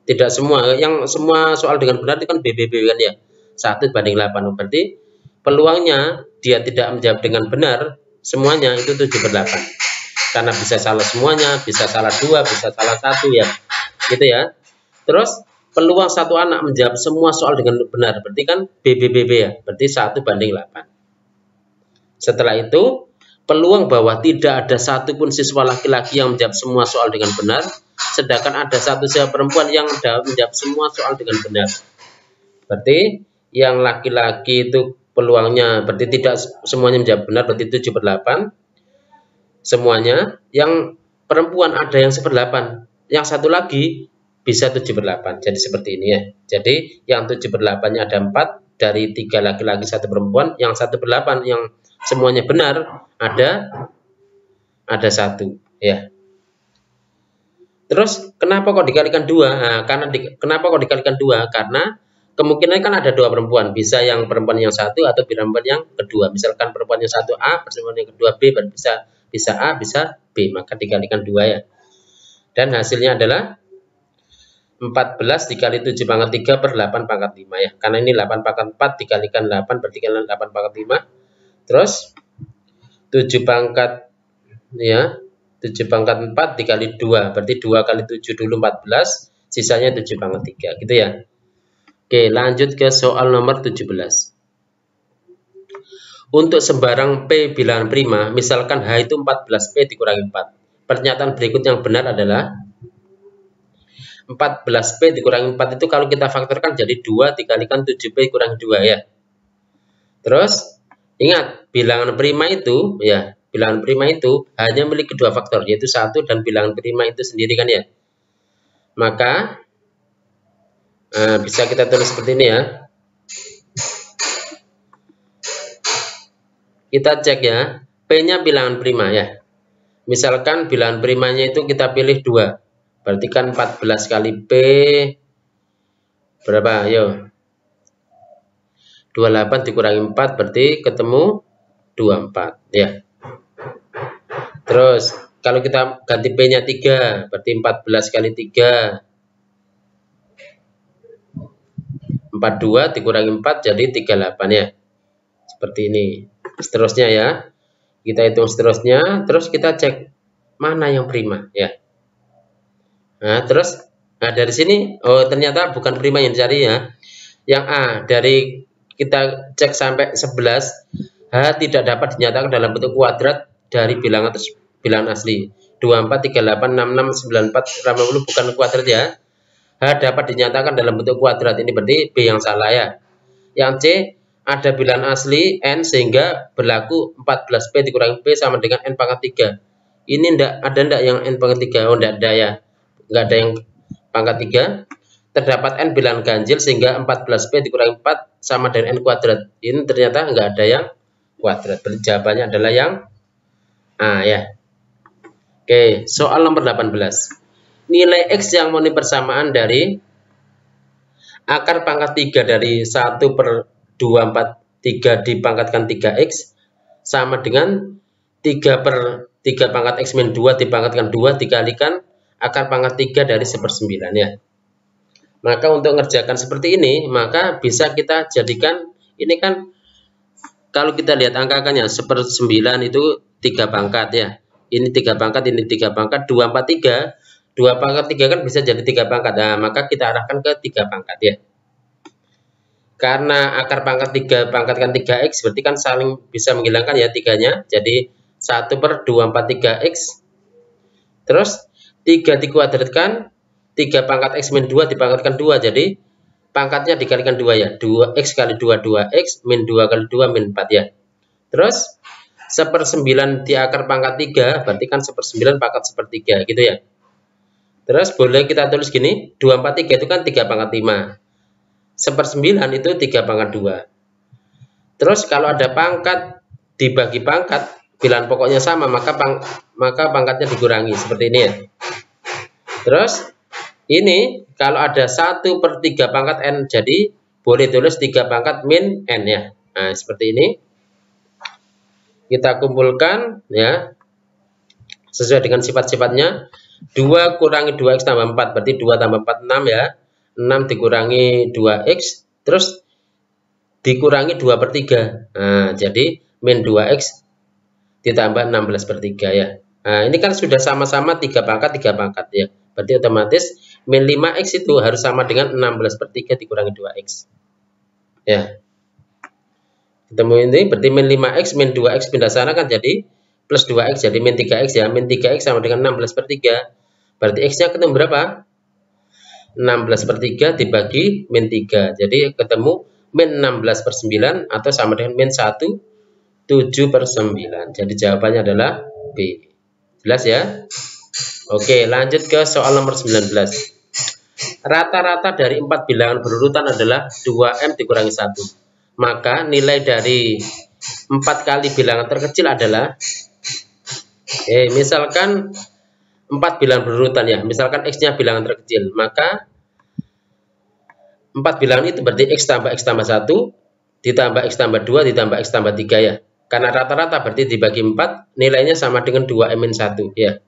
Tidak semua, yang semua soal dengan benar itu kan BBB kan ya. 1/8. Berarti peluangnya dia tidak menjawab dengan benar semuanya itu 7/8. Karena bisa salah semuanya, bisa salah 2, bisa salah 1 ya. Gitu ya. Terus peluang 1 anak menjawab semua soal dengan benar. Berarti kan BBB ya. Berarti 1/8. Setelah itu peluang bahwa tidak ada satupun siswa laki-laki yang menjawab semua soal dengan benar, sedangkan ada 1 siswa perempuan yang menjawab semua soal dengan benar. Berarti yang laki-laki itu peluangnya berarti tidak semuanya menjawab benar, berarti 7/8 semuanya. Yang perempuan ada yang 1/8, yang 1 lagi bisa 7/8. Jadi seperti ini ya. Jadi yang 7/8-nya ada 4, dari 3 laki-laki 1 perempuan. Yang 1/8 yang semuanya benar ada 1 ya. Terus kenapa kok dikalikan 2? Nah, kenapa kok dikalikan 2? Karena kemungkinan kan ada 2 perempuan, bisa yang perempuan yang 1 atau perempuan yang kedua. Misalkan perempuan yang 1 A, perempuan yang kedua B, bisa A, bisa B, maka dikalikan 2 ya. Dan hasilnya adalah 14 dikali 7 pangkat 3 per 8 pangkat 5 ya. Karena ini 8 pangkat 4 dikalikan 8 berarti kan 8 pangkat 5. Terus 7 pangkat ya, 7 pangkat 4 dikali 2 berarti 2 kali 7 dulu 14, sisanya 7 pangkat 3 gitu ya. Oke, lanjut ke soal nomor 17. Untuk sembarang P bilangan prima, misalkan H itu 14P dikurangi 4. Pernyataan berikut yang benar adalah 14P dikurangi 4 itu kalau kita faktorkan jadi 2 dikalikan 7P kurangi 2 ya. Terus ingat, bilangan prima itu ya, bilangan prima itu hanya memiliki 2 faktor, yaitu 1 dan bilangan prima itu sendiri kan ya. Maka bisa kita tulis seperti ini ya. Kita cek ya, P-nya bilangan prima ya. Misalkan bilangan primanya itu kita pilih 2. Berarti kan 14 kali P berapa? Ayo. 28 dikurangi 4 berarti ketemu 24 ya. Terus kalau kita ganti P-nya 3, berarti 14 kali 3. 42 dikurangi 4 jadi 38 ya. Seperti ini. Seterusnya ya. Kita hitung seterusnya, terus kita cek mana yang prima ya. Nah, terus dari sini ternyata bukan prima yang dicari ya. Yang A, dari kita cek sampai 11, H tidak dapat dinyatakan dalam bentuk kuadrat dari bilangan asli. 24, 38, 66, 94, 80 bukan kuadrat ya. H dapat dinyatakan dalam bentuk kuadrat, ini berarti B yang salah ya. Yang C, ada bilangan asli N sehingga berlaku 14P dikurangi P sama dengan N pangkat 3. Ini ada yang N pangkat 3? Oh, enggak ada ya. Enggak ada yang pangkat 3. Terdapat N bilangan ganjil sehingga 14P dikurangi 4 sama dengan N kuadrat. Ini ternyata enggak ada yang kuadrat. Berarti jawabannya adalah yang A ya. Oke, soal nomor 18. Nilai X yang murni persamaan dari akar pangkat 3 dari 1/2 243 dipangkatkan 3x sama dengan 3 per 3 pangkat x min 2 dipangkatkan 2 dikalikan akar pangkat 3 dari 1/9 ya. Maka untuk mengerjakan seperti ini, maka bisa kita jadikan, ini kan kalau kita lihat angka-angkanya 1/9 itu 3 pangkat ya. Ini 3 pangkat, ini 3 pangkat, 243. 2 pangkat 3 kan bisa jadi 3 pangkat. Nah, maka kita arahkan ke 3 pangkat ya. Karena akar pangkat 3 pangkatkan 3x berarti kan saling bisa menghilangkan ya 3-nya. Jadi 1/243x. Terus 3 dikuadratkan, 3 pangkat x min 2 dipangkatkan 2. Jadi pangkatnya dikalikan 2 ya. 2x kali 2, 2x, min 2 kali 2, min 4 ya. Terus 1/9 di akar pangkat 3, berarti kan 1/9 pangkat 1/3 gitu ya. Terus boleh kita tulis gini, 243 itu kan 3 pangkat 5. 1/9 itu 3 pangkat 2. Terus kalau ada pangkat dibagi pangkat, bilangan pokoknya sama, maka pangkatnya dikurangi seperti ini ya. Terus ini kalau ada 1/3 pangkat n, jadi boleh tulis 3 pangkat min n ya. Nah, seperti ini. Kita kumpulkan ya. Sesuai dengan sifat-sifatnya. 2 kurangi 2x tambah 4, berarti 2 tambah 4, 6 ya. 6 dikurangi 2x, terus dikurangi 2/3. Nah, jadi min 2x ditambah 16/3 ya. Nah, ini kan sudah sama-sama 3 pangkat, 3 pangkat ya. Berarti otomatis min 5x itu harus sama dengan 16/3 dikurangi 2x. Ya. Ketemu ini berarti min 5x, min 2x pindah sana kan jadi plus 2x, jadi min 3x ya. Min 3x sama dengan 16/3. Berarti x-nya ketemu berapa? 16/3 dibagi min 3. Jadi ketemu min 16/9 atau sama dengan min 1, 7/9. Jadi jawabannya adalah B. Jelas ya? Oke, lanjut ke soal nomor 19. Rata-rata dari 4 bilangan berurutan adalah 2m dikurangi 1. Maka nilai dari 4 kali bilangan terkecil adalah, misalkan 4 bilangan berurutan ya. Misalkan x-nya bilangan terkecil, maka 4 bilangan itu berarti x tambah 1 ditambah x tambah 2 ditambah x tambah 3 ya. Karena rata-rata berarti dibagi 4, nilainya sama dengan 2m-1 ya.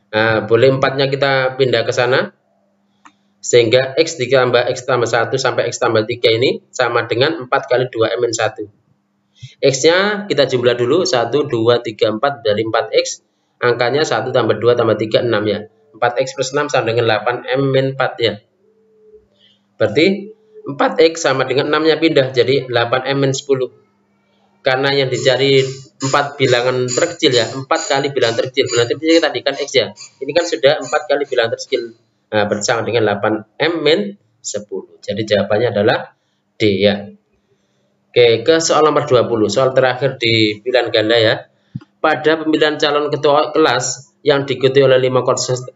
Nah, boleh 4-nya kita pindah ke sana. Sehingga x ditambah x tambah 1 sampai x tambah 3 ini sama dengan 4 kali 2m-1. X-nya kita jumlah dulu, 1, 2, 3, 4 dari 4x. Angkanya 1 tambah 2 tambah 3, 6 ya. 4x plus 6 sama dengan 8m-4 ya. Berarti 4x sama dengan 6-nya pindah, jadi 8m-10. Karena yang dicari 4 bilangan terkecil ya, 4 kali bilangan terkecil. Berarti tadi kan x ya. Ini kan sudah 4 kali bilangan terkecil. Nah, bersama dengan 8m-10. Jadi jawabannya adalah D ya. Oke, ke soal nomor 20. Soal terakhir di pilihan ganda ya. Pada pemilihan calon ketua kelas yang diikuti oleh 5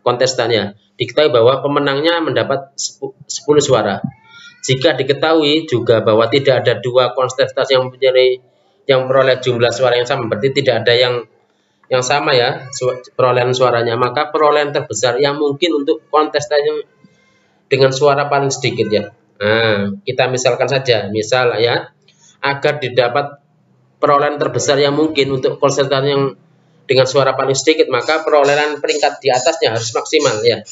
kontestannya, diketahui bahwa pemenangnya mendapat 10 suara. Jika diketahui juga bahwa tidak ada 2 kontestan yang memperoleh jumlah suara yang sama, berarti tidak ada yang sama ya perolehan suaranya, maka perolehan terbesar yang mungkin untuk kontestan yang dengan suara paling sedikit ya. Nah, kita misalkan saja, misal ya, agar didapat perolehan terbesar yang mungkin untuk kontestan yang dengan suara paling sedikit, maka perolehan peringkat di atasnya harus maksimal ya.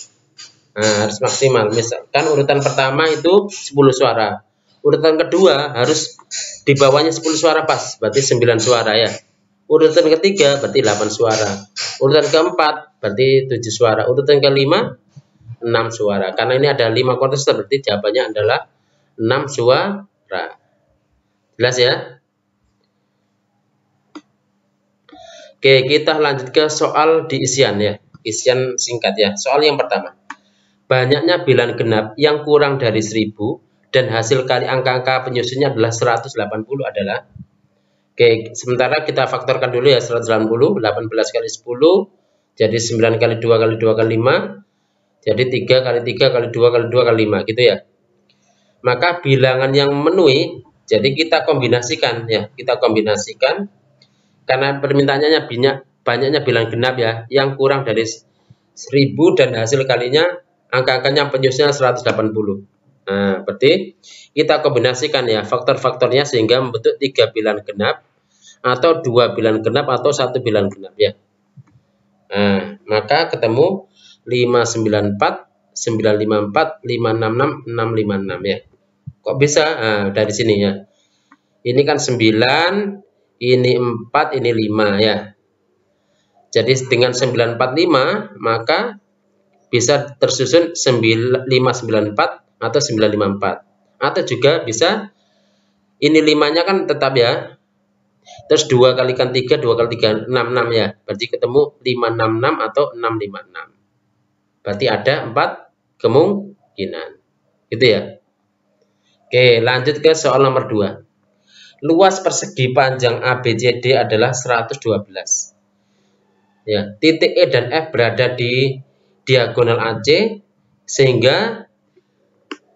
Nah, harus maksimal. Misalkan urutan pertama itu 10 suara. Urutan kedua harus di bawahnya 10 suara pas, berarti 9 suara ya. Urutan ketiga berarti 8 suara. Urutan keempat berarti 7 suara. Urutan kelima 6 suara. Karena ini ada 5 kontestan, berarti jawabannya adalah 6 suara. Jelas ya? Oke, kita lanjut ke soal di isian ya. Isian singkat ya. Soal yang pertama. Banyaknya bilangan genap yang kurang dari 1000 dan hasil kali angka-angka penyusunnya adalah 180 adalah. Oke, sementara kita faktorkan dulu ya, 180, 18 kali 10, jadi 9 kali 2 kali 2 kali 5, jadi 3 kali 3 kali 2 kali 2 kali 5 gitu ya. Maka bilangan yang memenuhi, jadi kita kombinasikan ya, karena permintaannya banyaknya bilangan genap ya, yang kurang dari 1000 dan hasil kalinya angka-angkanya penyusunnya 180. Nah, berarti kita kombinasikan ya faktor-faktornya sehingga membentuk 3 bilangan genap atau 2 bilangan genap atau 1 bilangan genap ya. Nah, maka ketemu 594, 954, 566, 656 ya. Kok bisa? Nah, dari sini ya. Ini kan 9, ini 4, ini 5 ya. Jadi dengan 945 maka bisa tersusun 594 atau 954. Atau juga bisa ini 5-nya kan tetap ya. Terus 2 kalikan 3, 2 kali 3, 66 ya. Berarti ketemu 566 atau 656. Berarti ada 4 kemungkinan. Gitu ya. Oke, lanjut ke soal nomor 2. Luas persegi panjang ABCD adalah 112. Ya, titik E dan F berada di diagonal AC sehingga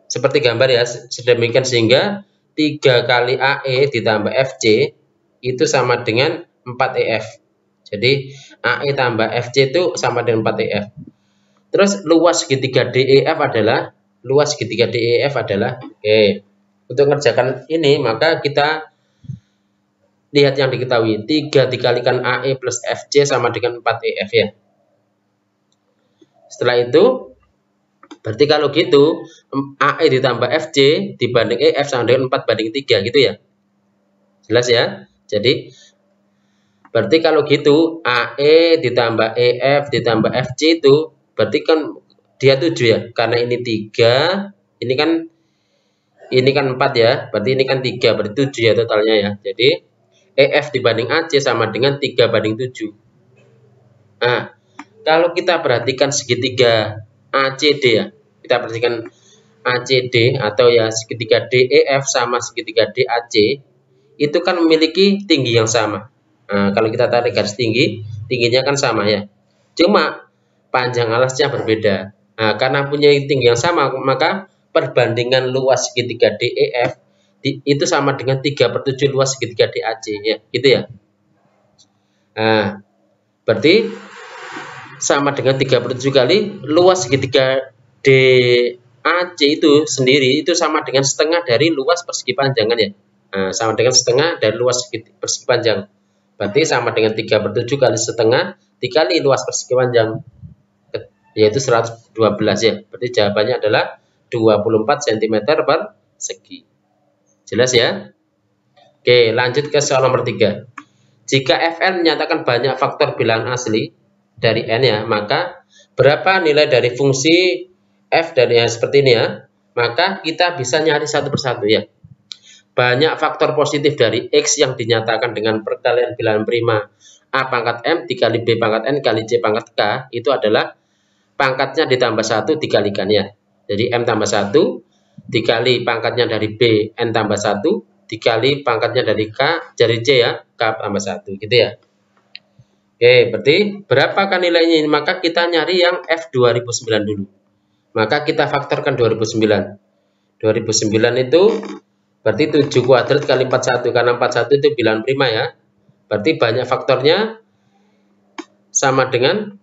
seperti gambar ya, sedemikian sehingga 3 kali AE ditambah FC itu sama dengan 4EF. Jadi AE tambah FC itu sama dengan 4EF. Terus luas segitiga DEF adalah oke. Untuk mengerjakan ini maka kita lihat yang diketahui 3 dikalikan AE plus FC sama dengan 4EF ya. Setelah itu berarti kalau gitu AE ditambah FC dibanding EF sama dengan 4 banding 3 gitu ya. Jelas ya? Jadi berarti kalau gitu AE ditambah EF ditambah FC itu berarti kan dia 7 ya. Karena ini 3, ini kan 4 ya. Berarti ini kan 3, berarti 7 ya totalnya ya. Jadi EF dibanding AC sama dengan 3 banding 7. Nah, kalau kita perhatikan segitiga ACD ya, kita perhatikan ACD atau ya segitiga DEF sama segitiga DAC, itu kan memiliki tinggi yang sama. Nah, kalau kita tarik garis tinggi, tingginya kan sama ya. Cuma panjang alasnya berbeda. Nah, karena punya tinggi yang sama, maka perbandingan luas segitiga DEF itu sama dengan 3/7 luas segitiga DAC ya, gitu ya. Nah, berarti sama dengan 3/7 kali luas segitiga DAC itu sendiri itu sama dengan setengah dari luas persegi panjangan ya. Nah, sama dengan setengah dari luas persegi panjang. Berarti sama dengan 3/7 kali setengah dikali luas persegi panjang, yaitu 112 ya. Berarti jawabannya adalah 24 cm persegi. Jelas ya? Oke, lanjut ke soal nomor 3. Jika Fn menyatakan banyak faktor bilangan asli dari n ya, maka berapa nilai dari fungsi f dari yang seperti ini ya? Maka kita bisa nyari satu persatu ya. Banyak faktor positif dari x yang dinyatakan dengan perkalian bilangan prima a pangkat m dikali b pangkat n kali c pangkat k itu adalah pangkatnya ditambah 1 dikalikannya. Jadi m tambah 1 dikali pangkatnya dari B, N tambah 1, dikali pangkatnya dari K, dari C ya, K tambah 1, gitu ya. Oke, berarti berapakah nilainya? Maka kita nyari yang F 2009 dulu. Maka kita faktorkan 2009. 2009 itu berarti 7 kuadrat kali 41, karena 41 itu bilangan prima ya. Berarti banyak faktornya sama dengan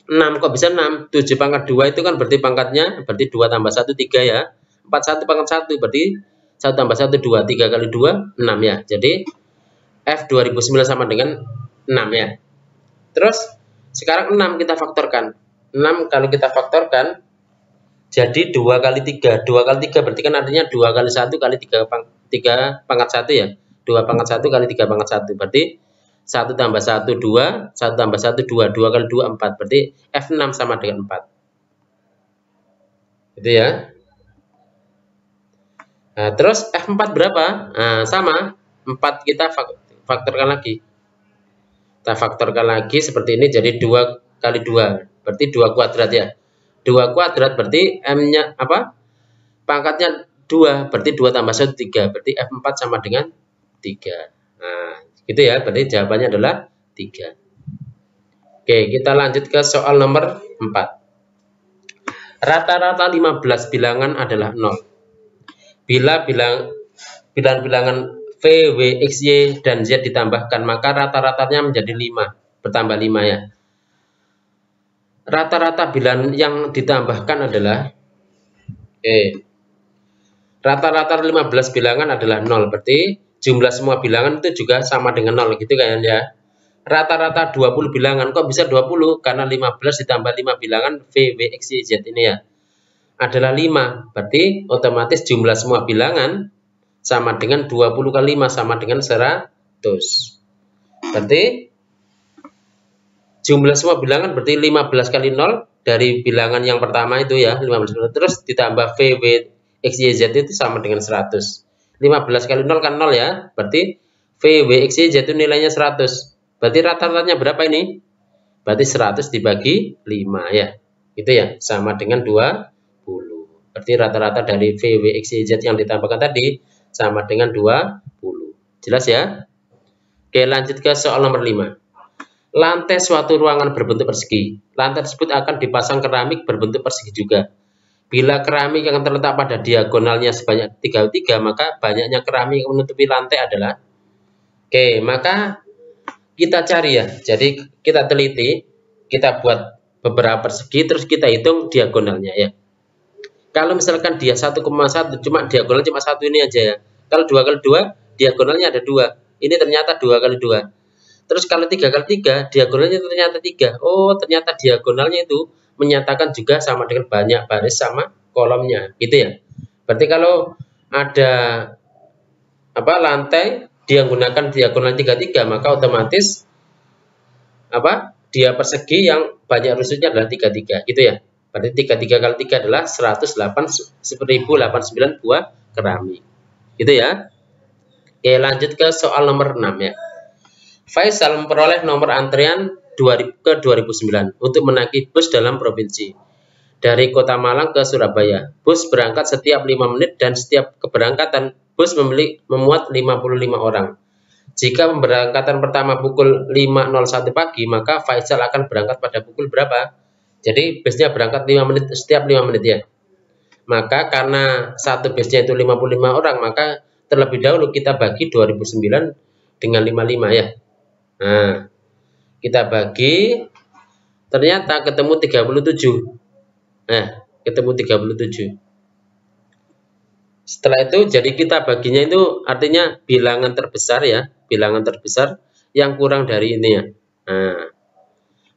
6, kok bisa 6? 7 pangkat 2 itu kan berarti pangkatnya, berarti 2 tambah 1, 3 ya. 41 pangkat 1 berarti 1 tambah 1 2, 3 kali 2 6 ya. Jadi F 2009 sama dengan 6 ya. Terus sekarang 6 kita faktorkan. 6 kalau kita faktorkan jadi 2 kali 3. 2 kali 3 berarti kan artinya 2 kali 1 kali 3 pangkat 1 ya. 2 pangkat 1 kali 3 pangkat 1 berarti 1 tambah 1 2, 1 tambah 1 2, 2 kali 2 4 berarti F6 sama dengan 4. Gitu ya. Nah, terus F4 berapa? Nah, sama 4 kita faktorkan lagi. Kita faktorkan lagi seperti ini jadi 2 kali 2 berarti 2 kuadrat ya. 2 kuadrat berarti M-nya apa? Pangkatnya 2 berarti 2 tambah 1 3 berarti F4 sama dengan 3. Nah, gitu ya. Berarti jawabannya adalah 3. Oke, kita lanjut ke soal nomor 4. Rata-rata 15 bilangan adalah 0. Bila bilangan V, W, X, Y, dan Z ditambahkan, maka rata-ratanya menjadi 5, bertambah 5 ya. Rata-rata bilangan yang ditambahkan adalah Rata-rata 15 bilangan adalah 0, berarti jumlah semua bilangan itu juga sama dengan 0, gitu kan ya. Rata-rata 20 bilangan, kok bisa 20? Karena 15 ditambah 5 bilangan V, W, X, Y, Z ini ya, adalah 5. Berarti otomatis jumlah semua bilangan sama dengan 20 kali 5 sama dengan 100. Berarti jumlah semua bilangan berarti 15 kali 0 dari bilangan yang pertama itu ya, 15 terus ditambah V, W, X, Y, Z itu sama dengan 100. 15 kali 0 kan 0 ya, berarti V, W, X, Y, Z itu nilainya 100. Berarti rata-ratanya berapa ini? Berarti 100 dibagi 5 ya, itu ya, sama dengan 20. Berarti rata-rata dari V, W, X, Y, Z yang ditambahkan tadi sama dengan 20. Jelas ya? Oke, lanjut ke soal nomor 5. Lantai suatu ruangan berbentuk persegi. Lantai tersebut akan dipasang keramik berbentuk persegi juga. Bila keramik yang terletak pada diagonalnya sebanyak 33, maka banyaknya keramik yang menutupi lantai adalah. Oke, maka kita cari ya. Jadi kita teliti, kita buat beberapa persegi, terus kita hitung diagonalnya ya. Kalau misalkan dia 1,1, cuma diagonal cuma 1 ini aja ya. Kalau 2 kali 2, diagonalnya ada 2. Ini ternyata 2 kali 2. Terus kalau 3 kali 3, diagonalnya ternyata 3. Oh, ternyata diagonalnya itu menyatakan juga sama dengan banyak baris sama kolomnya, gitu ya. Berarti kalau ada lantai dia gunakan diagonal 33, maka otomatis dia persegi yang banyak rusuknya adalah 33, gitu ya. Berarti 33 kali 3 adalah 1089 buah keramik. Gitu ya. Oke, lanjut ke soal nomor 6 ya. Faisal memperoleh nomor antrian ke 2009 untuk menaiki bus dalam provinsi. Dari Kota Malang ke Surabaya. Bus berangkat setiap 5 menit dan setiap keberangkatan bus memuat 55 orang. Jika pemberangkatan pertama pukul 5.01 pagi, maka Faisal akan berangkat pada pukul berapa? Jadi busnya berangkat 5 menit setiap 5 menit ya. Maka karena satu busnya itu 55 orang, maka terlebih dahulu kita bagi 2009 dengan 55 ya. Nah, kita bagi, ternyata ketemu 37. Nah, ketemu 37. Setelah itu, jadi kita baginya itu artinya bilangan terbesar ya, bilangan terbesar yang kurang dari ini ya. Nah,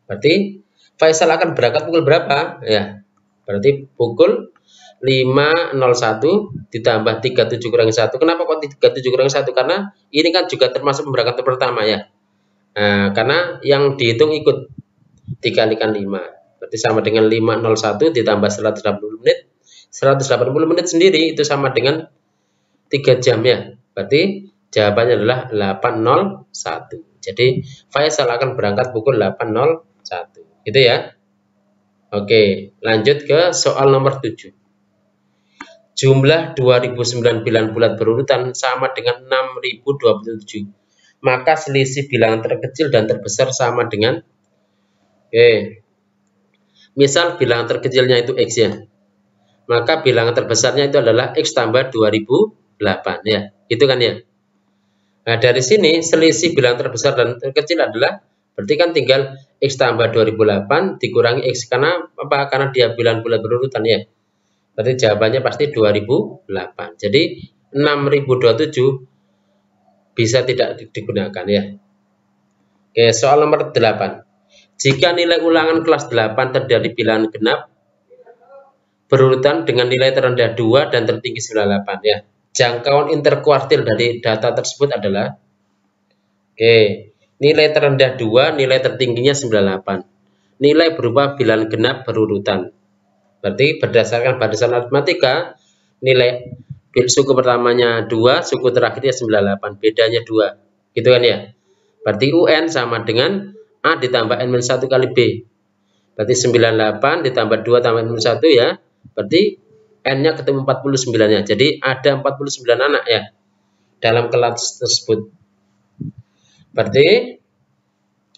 berarti Faisal akan berangkat pukul berapa? Ya, berarti pukul 5.01 ditambah 37 kurangi 1. Kenapa kok 37 kurangi 1? Karena ini kan juga termasuk pemberangkatan pertama ya. Nah, karena yang dihitung ikut dikalikan 5. Berarti sama dengan 5.01 ditambah 180 menit. 180 menit sendiri itu sama dengan 3 jam ya. Berarti jawabannya adalah 8.01. Jadi Faisal akan berangkat pukul 8.01. Gitu ya. Oke, lanjut ke soal nomor 7. Jumlah 2009 bilangan bulat berurutan sama dengan 6.027. Maka selisih bilangan terkecil dan terbesar sama dengan misal bilangan terkecilnya itu X ya, maka bilangan terbesarnya itu adalah X tambah 2008 ya, itu kan ya. Nah, dari sini selisih bilangan terbesar dan terkecil adalah, berarti kan tinggal X tambah 2008 dikurangi X, karena apa? Karena dia bilangan bulat berurutan ya. Berarti jawabannya pasti 2008. Jadi 6027 bisa tidak digunakan ya. Oke, soal nomor 8. Jika nilai ulangan kelas 8 terjadi bilangan genap berurutan dengan nilai terendah 2 dan tertinggi 98 ya. Jangkauan interkuartil dari data tersebut adalah nilai terendah 2, nilai tertingginya 98. Nilai berupa bilangan genap berurutan. Berarti berdasarkan barisan aritmatika, nilai suku pertamanya 2, suku terakhirnya 98, bedanya 2. Gitu kan ya. Berarti UN sama dengan A ditambah N-1 kali B. Berarti 98 ditambah 2 tambah N-1 ya. Berarti N-nya ketemu 49-nya. Jadi ada 49 anak ya dalam kelas tersebut. Berarti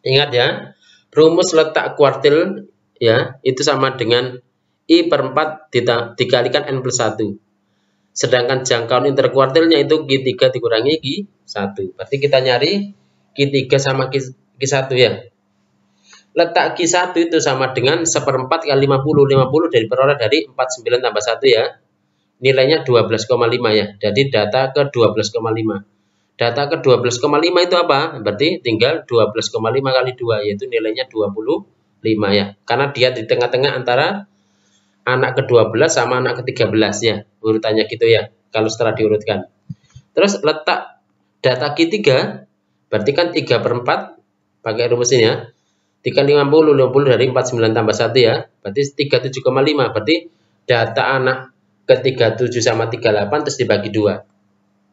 ingat ya, rumus letak kuartil ya, itu sama dengan I/4 dikalikan N+1. Sedangkan jangkauan interkuartilnya itu Q3 dikurangi Q1. Berarti kita nyari Q3 sama Q1 ya. Letak Q1 itu sama dengan 1/4 kali 50. 50 diperoleh dari 49 tambah 1 ya. nilainya 12,5 ya. Jadi data ke 12,5. Data ke 12,5 itu apa? Berarti tinggal 12,5 kali 2, yaitu nilainya 25 ya. Karena dia di tengah-tengah antara anak ke-12 sama anak ke-13 ya. Urutannya gitu ya, kalau setelah diurutkan. Terus letak data Q3, berarti kan 3/4, pakai rumus ini ya. 350, 50 dari 49 tambah 1 ya. Berarti 37,5. Berarti data anak ke-37 sama 38 terus dibagi 2.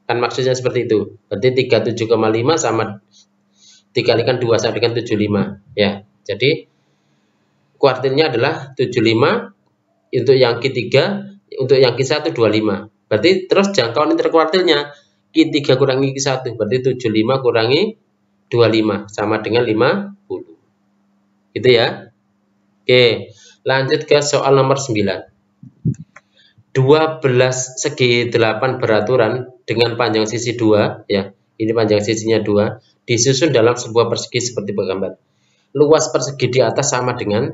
Kan maksudnya seperti itu. Berarti 37,5 sama dikalikan 2 sama dengan 75 ya. Jadi kuartilnya adalah 75 untuk yang Q3, untuk yang Q1 25. Berarti terus jangkauan interkuartilnya Q3 kurangi Q1, berarti 75 kurangi 25 sama dengan 50. Gitu ya. Oke, lanjut ke soal nomor 9. 12 segi 8 beraturan dengan panjang sisi 2 ya. Ini panjang sisinya 2, disusun dalam sebuah persegi seperti bergambar. Luas persegi di atas sama dengan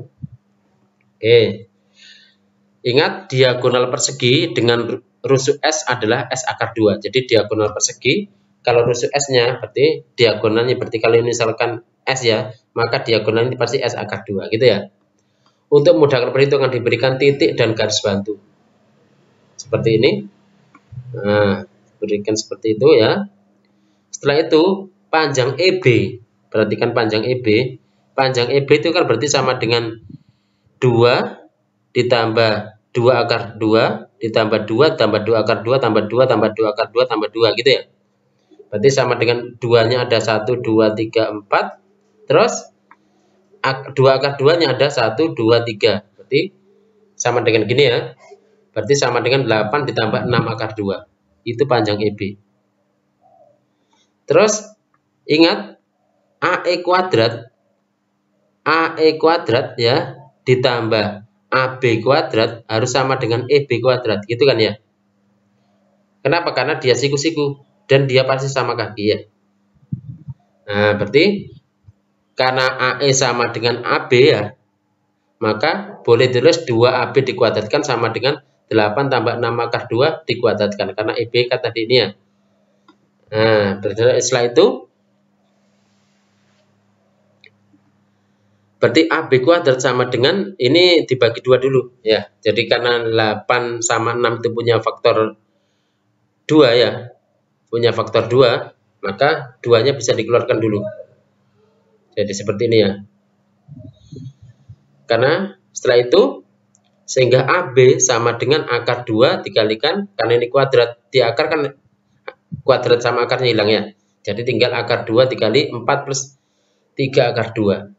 ingat diagonal persegi dengan rusuk S adalah S akar 2. Jadi diagonal persegi, kalau rusuk S-nya berarti diagonalnya, berarti kalau ini misalkan S ya, maka diagonalnya pasti S akar 2 gitu ya. Untuk memudahkan perhitungan diberikan titik dan garis bantu. Seperti ini. Nah, berikan seperti itu ya. Setelah itu panjang EB, perhatikan panjang EB. Panjang EB itu kan berarti sama dengan 2 ditambah 2 akar 2 ditambah 2 tambah 2 akar 2 tambah 2 tambah 2 akar 2 tambah 2 gitu ya. Berarti sama dengan 2-nya ada 1, 2, 3, 4. Terus 2 akar 2-nya ada 1, 2, 3. Berarti sama dengan gini ya. Berarti sama dengan 8 ditambah 6 akar 2. Itu panjang EB. Terus ingat AE kuadrat ya ditambah AB kuadrat harus sama dengan EB kuadrat, gitu kan ya. Kenapa? Karena dia siku-siku dan dia pasti sama kaki ya. Nah, berarti karena AE sama dengan AB ya, maka boleh tulis 2AB dikuadratkan sama dengan 8 tambah 6 akar 2 dikuadratkan, karena EB kan tadi ini ya. Nah, setelah itu berarti AB kuadrat sama dengan, ini dibagi 2 dulu ya. Jadi karena 8 sama 6 itu punya faktor 2 ya. Punya faktor 2, maka 2-nya bisa dikeluarkan dulu. Jadi seperti ini ya. Karena setelah itu sehingga AB sama dengan akar 2 dikalikan, karena ini kuadrat, di akar kan kuadrat sama akarnya hilang ya. Jadi tinggal akar 2 dikali 4 plus 3 akar 2.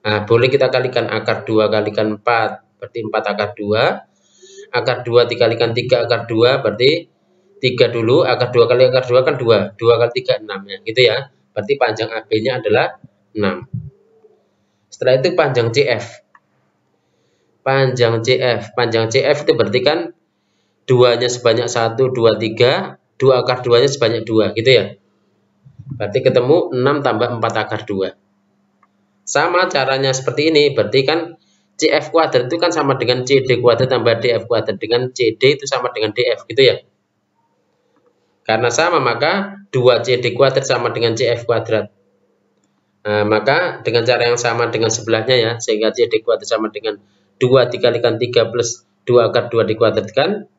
Nah, boleh kita kalikan akar 2 kalikan 4, berarti 4 akar 2. Akar 2 dikalikan 3 akar 2, berarti 3 dulu. Akar 2 kali akar 2 kan 2. 2 kali 3, 6 ya. Gitu ya. Berarti panjang AB-nya adalah 6. Setelah itu panjang CF. Panjang CF itu berarti kan 2-nya sebanyak 1, 2, 3. 2 akar 2-nya sebanyak 2. Gitu ya. Berarti ketemu 6 tambah 4 akar 2. Sama caranya seperti ini, berarti kan CF kuadrat itu kan sama dengan CD kuadrat tambah DF kuadrat, dengan CD itu sama dengan DF gitu ya. Karena sama maka 2CD kuadrat sama dengan CF kuadrat. Nah, maka dengan cara yang sama dengan sebelahnya ya, sehingga CD kuadrat sama dengan 2 dikalikan 3 plus 2 akar 2 dikuadratkan.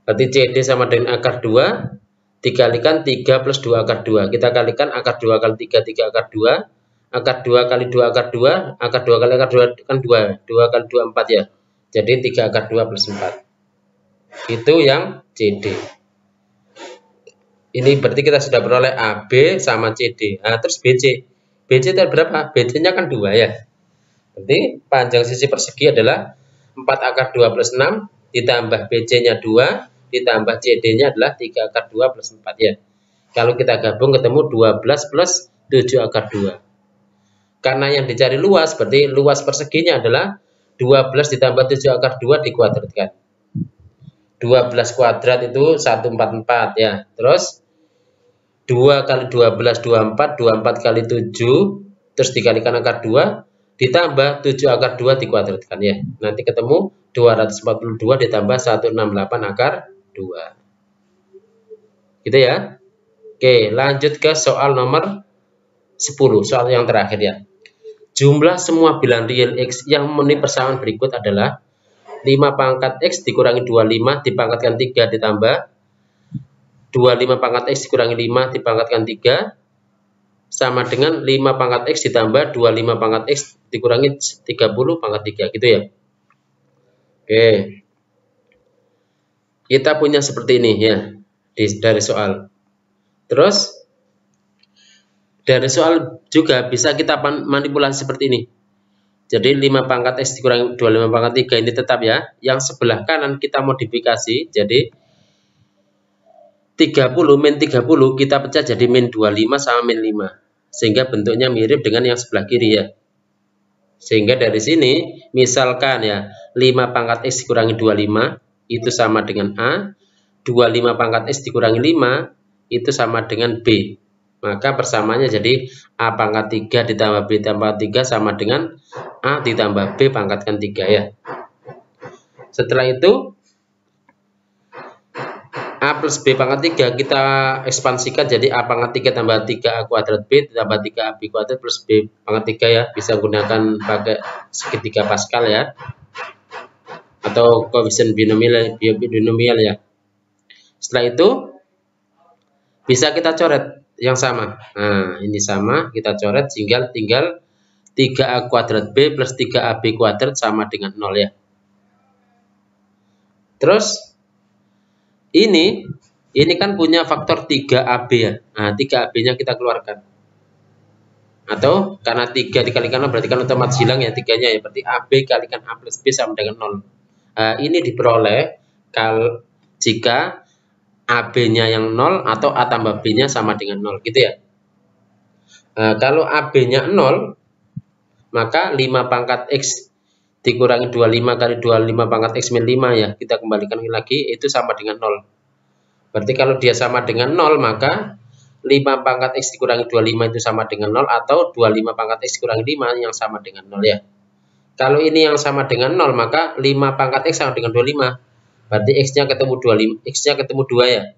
Berarti CD sama dengan akar 2 dikalikan 3 plus 2 akar 2. Kita kalikan akar 2 kali 3, 3 akar 2. Akar 2 kali 2 akar 2, akar 2 kali akar 2 kan 2. 2 kali 2, 4 ya. Jadi 3 akar 2 plus 4. Itu yang CD. Ini berarti kita sudah beroleh AB sama CD. Nah, terus BC. BC itu berapa? BC-nya kan 2 ya. Berarti panjang sisi persegi adalah 4 akar 2 plus 6, ditambah BC-nya 2, ditambah CD-nya adalah 3 akar 2 plus 4 ya. Kalau kita gabung ketemu 12 plus 7 akar 2. Karena yang dicari luas, berarti luas perseginya adalah 12 ditambah 7 akar 2 dikuadratkan. 12 kuadrat itu 144 ya. Terus 2 kali 12, 24. 24 kali 7, terus dikalikan akar 2, ditambah 7 akar 2 dikuadratkan ya. Nanti ketemu 242 ditambah 168 akar 2. Gitu ya. Oke, lanjut ke soal nomor 10, soal yang terakhir ya. Jumlah semua bilang real X yang memenuhi persamaan berikut adalah 5 pangkat X dikurangi 25 dipangkatkan 3 ditambah 25 pangkat X dikurangi 5 dipangkatkan 3 sama dengan 5 pangkat X ditambah 25 pangkat X dikurangi 30 pangkat 3 gitu ya. Oke. Kita punya seperti ini ya dari soal. Terus dari soal juga bisa kita manipulasi seperti ini. Jadi 5 pangkat X dikurangi 25 pangkat 3 ini tetap ya. Yang sebelah kanan kita modifikasi. Jadi 30 min 30 kita pecah jadi min 25 sama min 5. Sehingga bentuknya mirip dengan yang sebelah kiri ya. Sehingga dari sini misalkan ya 5 pangkat X dikurangi 25 itu sama dengan A. 25 pangkat X dikurangi 5 itu sama dengan B. Maka persamaannya jadi A pangkat 3 ditambah B tambah 3 sama dengan A ditambah B pangkatkan 3 ya. Setelah itu A plus B pangkat 3 kita ekspansikan jadi A pangkat 3 tambah 3A kuadrat B tambah 3AB kuadrat plus B pangkat 3 ya. Bisa gunakan pakai segitiga Pascal ya. Atau koefisien binomial ya. Setelah itu bisa kita coret yang sama. Nah, ini sama, kita coret tinggal 3A kuadrat B plus 3AB kuadrat sama dengan 0 ya. Terus ini kan punya faktor 3AB ya. Nah, 3AB-nya kita keluarkan. Atau karena 3 dikalikan 0 berarti kan otomatis hilang ya 3-nya ya. Berarti AB kalikan A plus B sama dengan 0. Ini diperoleh jika AB-nya yang 0 atau A tambah B-nya sama dengan 0 gitu ya. Kalau AB-nya 0 maka 5 pangkat X dikurangi 25 kali 25 pangkat X min 5 ya. Kita kembalikan lagi itu sama dengan 0. Berarti kalau dia sama dengan 0 maka 5 pangkat X dikurangi 25 itu sama dengan 0 atau 25 pangkat X dikurangi 5 yang sama dengan 0 ya. Kalau ini yang sama dengan 0 maka 5 pangkat X sama dengan 25. Berarti X-nya ketemu 25, X-nya ketemu 2 ya.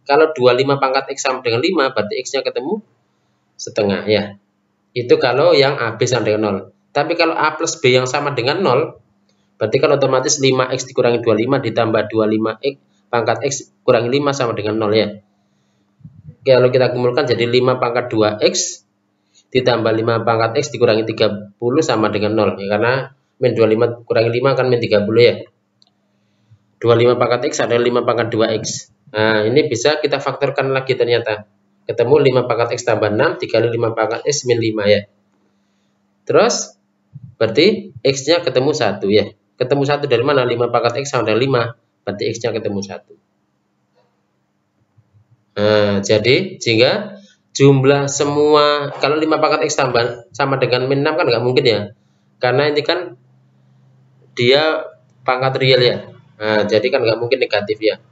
Kalau 25 pangkat X sama dengan 5, berarti X-nya ketemu setengah ya. Itu kalau yang AB sama dengan 0. Tapi kalau A plus B yang sama dengan 0, berarti kan otomatis 5X dikurangi 25 ditambah 25X pangkat X kurangi 5 sama dengan 0 ya. Kalau kita kumpulkan jadi 5 pangkat 2X ditambah 5 pangkat X dikurangi 30 sama dengan 0 ya. Karena min 25 kurangi 5 kan min 30 ya. 25 pangkat X adalah 5 pangkat 2X. Nah, ini bisa kita faktorkan lagi ternyata. Ketemu 5 pangkat X tambah 6 dikali 5 pangkat X min 5 ya. Terus, berarti X-nya ketemu 1 ya. Ketemu 1 dari mana? 5 pangkat X sama dengan 5. Berarti X-nya ketemu 1. Nah, jadi sehingga jumlah semua, kalau 5 pangkat X tambah sama dengan min 6 kan nggak mungkin ya. Karena ini kan dia pangkat real ya. Nah, jadi kan nggak mungkin negatif ya.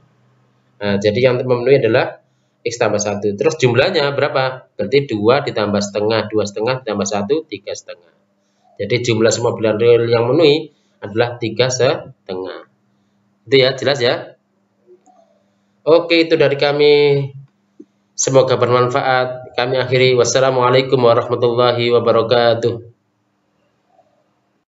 Nah, jadi yang memenuhi adalah X tambah 1. Terus jumlahnya berapa? Berarti 2 ditambah setengah, 2 setengah ditambah 1, 3 setengah. Jadi jumlah semua bilangan real yang memenuhi adalah 3 setengah. Itu ya, jelas ya? Oke, itu dari kami. Semoga bermanfaat. Kami akhiri. Wassalamualaikum warahmatullahi wabarakatuh.